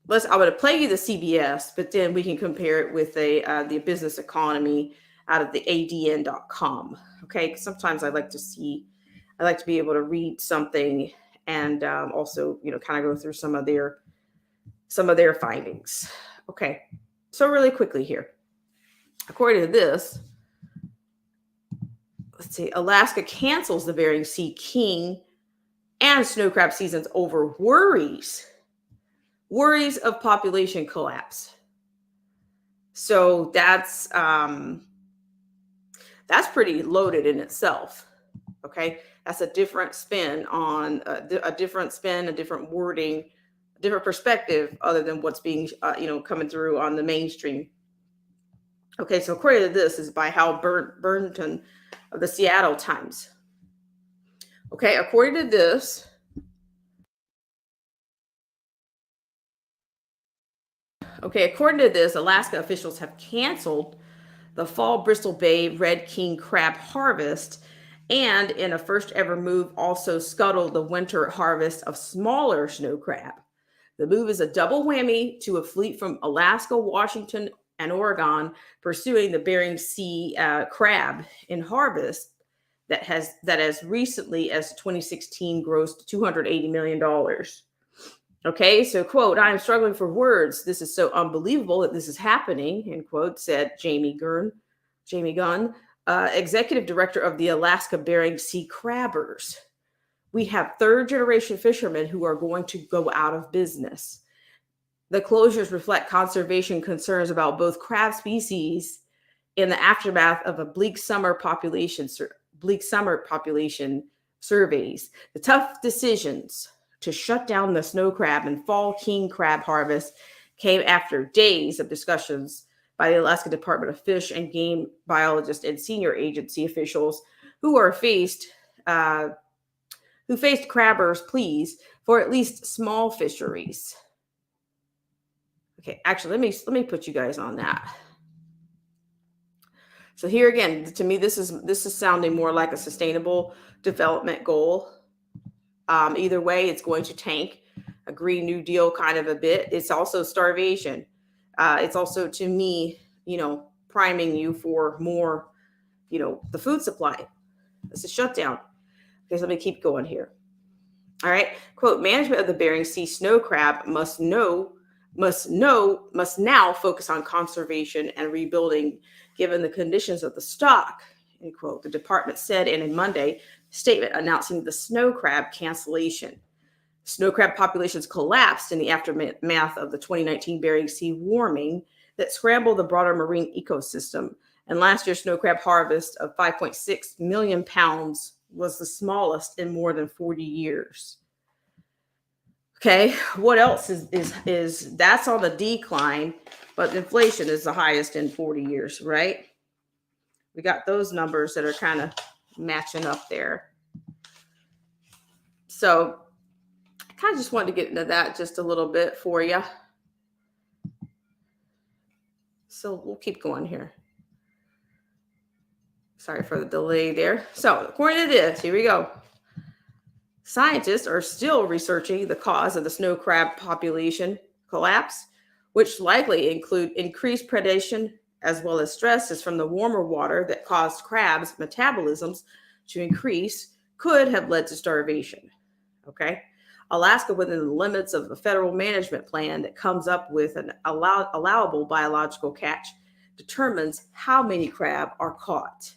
Speaker 1: I'm going to play you the CBS, but then we can compare it with the business economy out of the ADN.com. Okay, because sometimes I like to be able to read something and also, kind of go through some of their findings. Okay, so really quickly here, according to this, let's see, Alaska cancels the Bering Sea king and snow crab seasons over worries of population collapse. So that's pretty loaded in itself. Okay, that's a different spin on a different wording, a different perspective other than what's being coming through on the mainstream. Okay, so according to this is by Hal Burnton of the Seattle Times. Okay, according to this, Alaska officials have canceled the fall Bristol Bay Red King crab harvest, and in a first ever move, also scuttled the winter harvest of smaller snow crab. The move is a double whammy to a fleet from Alaska, Washington, and Oregon pursuing the Bering Sea crab in harvest that has as recently as 2016 grossed $280 million. Okay, so quote, "I am struggling for words. This is so unbelievable that this is happening," end quote, said Jamie Gunn, executive director of the Alaska Bering Sea Crabbers. "We have third generation fishermen who are going to go out of business. The closures reflect conservation concerns about both crab species in the aftermath of a bleak summer population surveys. The tough decisions to shut down the snow crab and fall king crab harvest came after days of discussions by the Alaska Department of Fish and Game biologists and senior agency officials who faced crabbers' pleas for at least small fisheries." Okay, actually, let me put you guys on that. So here again, to me, this is sounding more like a sustainable development goal. Either way, it's going to tank a Green New Deal kind of a bit. It's also starvation. It's also, to me, priming you for more, the food supply. It's a shutdown. Okay, so let me keep going here. All right, quote, "Management of the Bering Sea snow crab must now focus on conservation and rebuilding given the conditions of the stock," end quote, the department said in a Monday statement announcing the snow crab cancellation. Snow crab populations collapsed in the aftermath of the 2019 Bering Sea warming that scrambled the broader marine ecosystem, and last year's snow crab harvest of 5.6 million pounds was the smallest in more than 40 years. Okay, what else is that's on the decline, but inflation is the highest in 40 years, right? We got those numbers that are kind of matching up there. So I kind of just wanted to get into that just a little bit for you. So we'll keep going here. Sorry for the delay there. So according to this, here we go. Scientists are still researching the cause of the snow crab population collapse, which likely include increased predation as well as stresses from the warmer water that caused crabs' metabolisms to increase, could have led to starvation. Okay. Alaska, within the limits of a federal management plan that comes up with an allowable biological catch, determines how many crab are caught.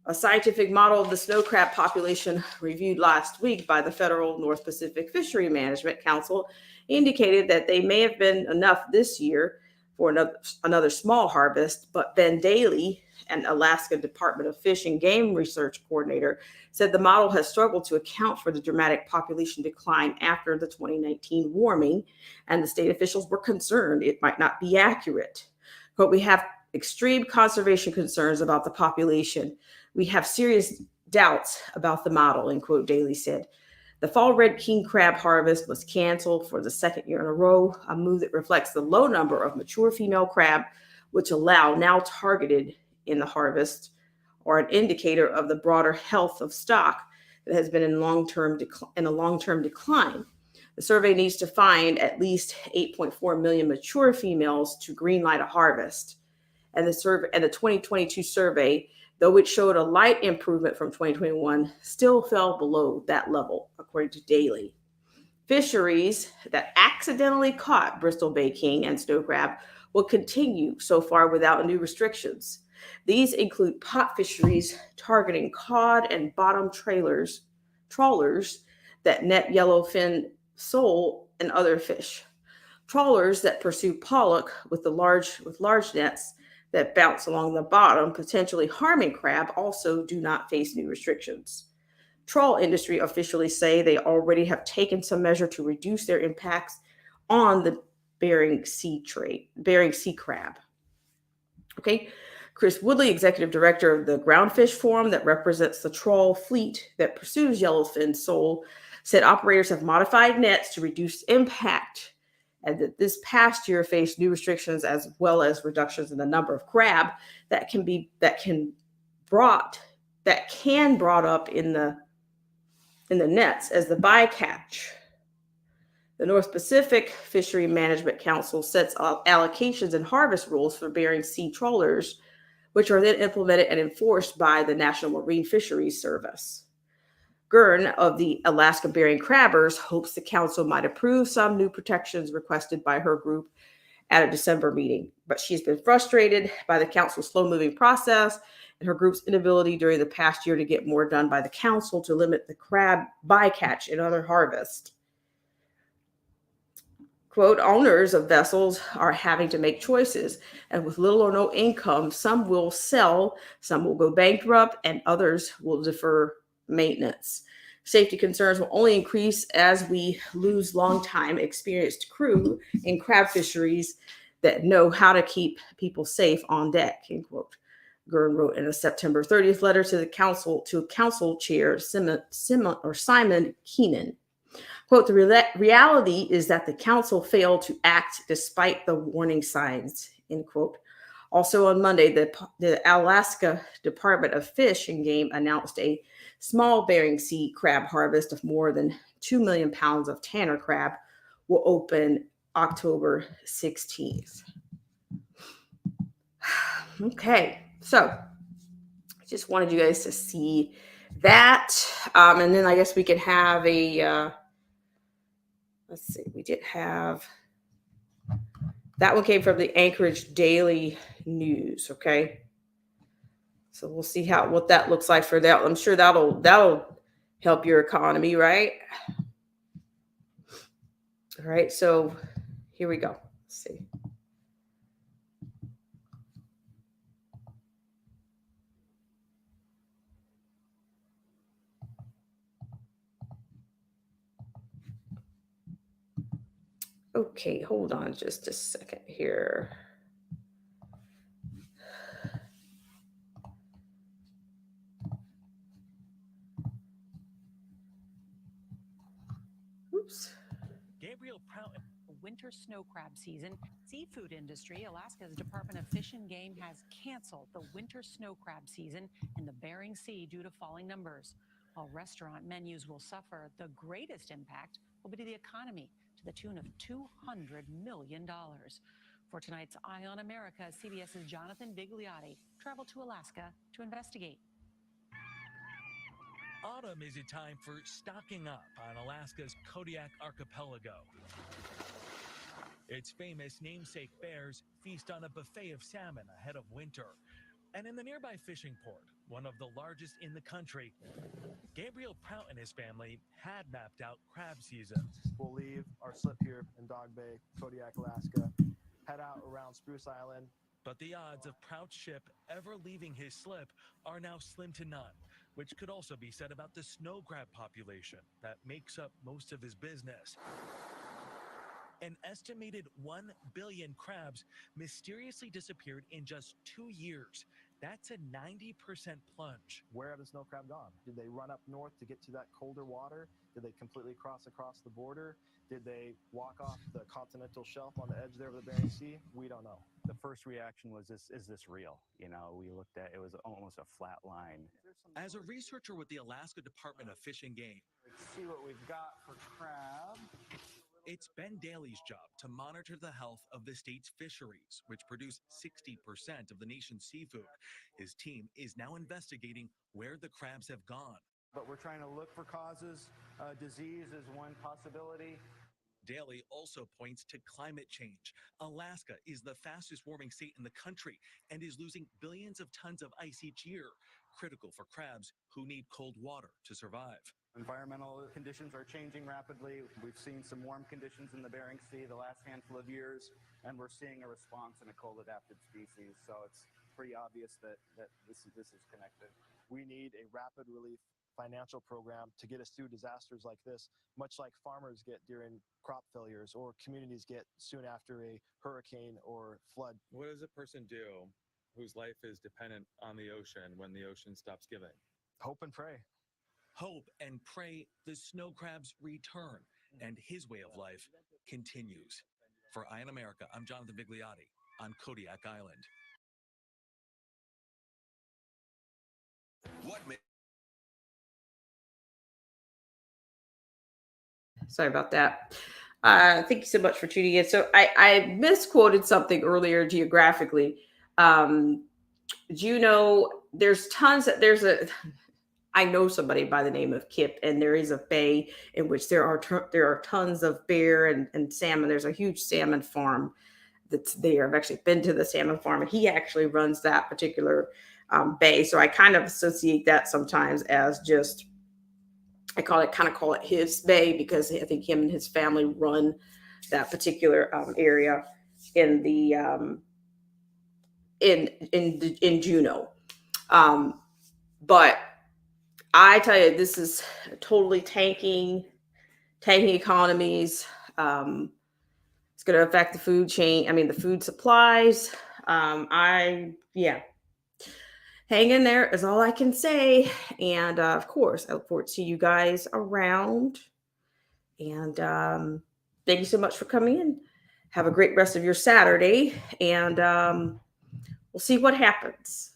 Speaker 1: A scientific model of the snow crab population reviewed last week by the Federal North Pacific Fishery Management Council indicated that they may have been enough this year for another small harvest, but Ben Daly, an Alaska Department of Fish and Game Research Coordinator, said the model has struggled to account for the dramatic population decline after the 2019 warming, and the state officials were concerned it might not be accurate. But we have extreme conservation concerns about the population. We have serious doubts about the model, end quote, Daly said. The fall red king crab harvest was canceled for the second year in a row, a move that reflects the low number of mature female crab, which allow now targeted in the harvest, or an indicator of the broader health of stock that has been in a long-term decline. The survey needs to find at least 8.4 million mature females to greenlight a harvest. And the 2022 survey, though it showed a light improvement from 2021, still fell below that level, according to Daly. Fisheries that accidentally caught Bristol Bay King and snow crab will continue so far without new restrictions. These include pot fisheries targeting cod and bottom trawlers that net yellowfin sole and other fish. Trawlers that pursue pollock with large nets that bounce along the bottom, potentially harming crab, also do not face new restrictions. Trawl industry officially say they already have taken some measure to reduce their impacts on the Bering Sea crab. Okay. Chris Woodley, executive director of the Groundfish Forum that represents the trawl fleet that pursues yellowfin sole, said operators have modified nets to reduce impact, and that this past year faced new restrictions as well as reductions in the number of crab that can brought up in the nets as the bycatch. The North Pacific Fishery Management Council sets allocations and harvest rules for Bering Sea trawlers, which are then implemented and enforced by the National Marine Fisheries Service. Gurn of the Alaska Bering Crabbers hopes the council might approve some new protections requested by her group at a December meeting, but she's been frustrated by the council's slow-moving process and her group's inability during the past year to get more done by the council to limit the crab bycatch and other harvest. Quote, owners of vessels are having to make choices, and with little or no income, some will sell, some will go bankrupt, and others will defer maintenance. Safety concerns will only increase as we lose long-time experienced crew in crab fisheries that know how to keep people safe on deck, end quote. Gurn wrote in a September 30th letter to the council chair Simon Keenan. Quote, the reality is that the council failed to act despite the warning signs, end quote. Also on Monday, the Alaska Department of Fish and Game announced a small Bering Sea crab harvest of more than 2 million pounds of Tanner crab will open October 16th. Okay, so I just wanted you guys to see that. And then I guess we could have a... let's see, we did have, that one came from the Anchorage Daily News, okay? So we'll see what that looks like for that. I'm sure that'll help your economy, right? All right, so here we go. Let's see. Okay, hold on just a second here. Oops.
Speaker 17: Gabriel Prout. Winter snow crab season. Seafood industry. Alaska's Department of Fish and Game has canceled the winter snow crab season in the Bering Sea due to falling numbers. While restaurant menus will suffer, the greatest impact will be to the economy to the tune of $200 million. For tonight's Eye on America, CBS's Jonathan Vigliotti traveled to Alaska to investigate.
Speaker 18: Autumn is a time for stocking up on Alaska's Kodiak Archipelago. Its famous namesake bears feast on a buffet of salmon ahead of winter. And in the nearby fishing port, one of the largest in the country, Gabriel Prout and his family had mapped out crab season.
Speaker 19: We'll leave our slip here in Dog Bay, Kodiak, Alaska, head out around Spruce Island.
Speaker 18: But the odds of Prout's ship ever leaving his slip are now slim to none, which could also be said about the snow crab population that makes up most of his business. An estimated 1 billion crabs mysteriously disappeared in just 2 years. That's a 90% plunge.
Speaker 19: Where have the snow crab gone? Did they run up north to get to that colder water? Did they completely cross across the border? Did they walk off the continental shelf on the edge there of the Bering Sea? We don't know.
Speaker 20: The first reaction was, is this real? You know, we looked at it was almost a flat line.
Speaker 18: As a researcher with the Alaska Department of Fish and Game,
Speaker 19: let's see what we've got for crab.
Speaker 18: It's Ben Daly's job to monitor the health of the state's fisheries, which produce 60% of the nation's seafood. His team is now investigating where the crabs have gone.
Speaker 19: But we're trying to look for causes. Disease is one possibility.
Speaker 18: Daly also points to climate change. Alaska is the fastest warming state in the country and is losing billions of tons of ice each year, critical for crabs who need cold water to survive.
Speaker 19: Environmental conditions are changing rapidly. We've seen some warm conditions in the Bering Sea the last handful of years, and we're seeing a response in a cold-adapted species. So it's pretty obvious that this is connected.
Speaker 21: We need a rapid relief financial program to get us through disasters like this, much like farmers get during crop failures or communities get soon after a hurricane or flood.
Speaker 22: What does a person do whose life is dependent on the ocean when the ocean stops giving?
Speaker 21: Hope and pray.
Speaker 18: Hope and pray the snow crabs return and his way of life continues. For Eye on America, I'm Jonathan Vigliotti on Kodiak Island.
Speaker 1: Sorry about that. Thank you so much for tuning in. So I misquoted something earlier geographically. Do you know there's tons, I know somebody by the name of Kip, and there is a bay in which there are tons of bear and salmon. There's a huge salmon farm that's there. I've actually been to the salmon farm, and he actually runs that particular bay. So I kind of associate that sometimes as just, I call it his bay, because I think him and his family run that particular area in the in Juneau. But I tell you, this is totally tanking economies. It's going to affect the food chain. I mean, the food supplies. Hang in there is all I can say. And of course, I look forward to see you guys around. And thank you so much for coming in. Have a great rest of your Saturday. And we'll see what happens.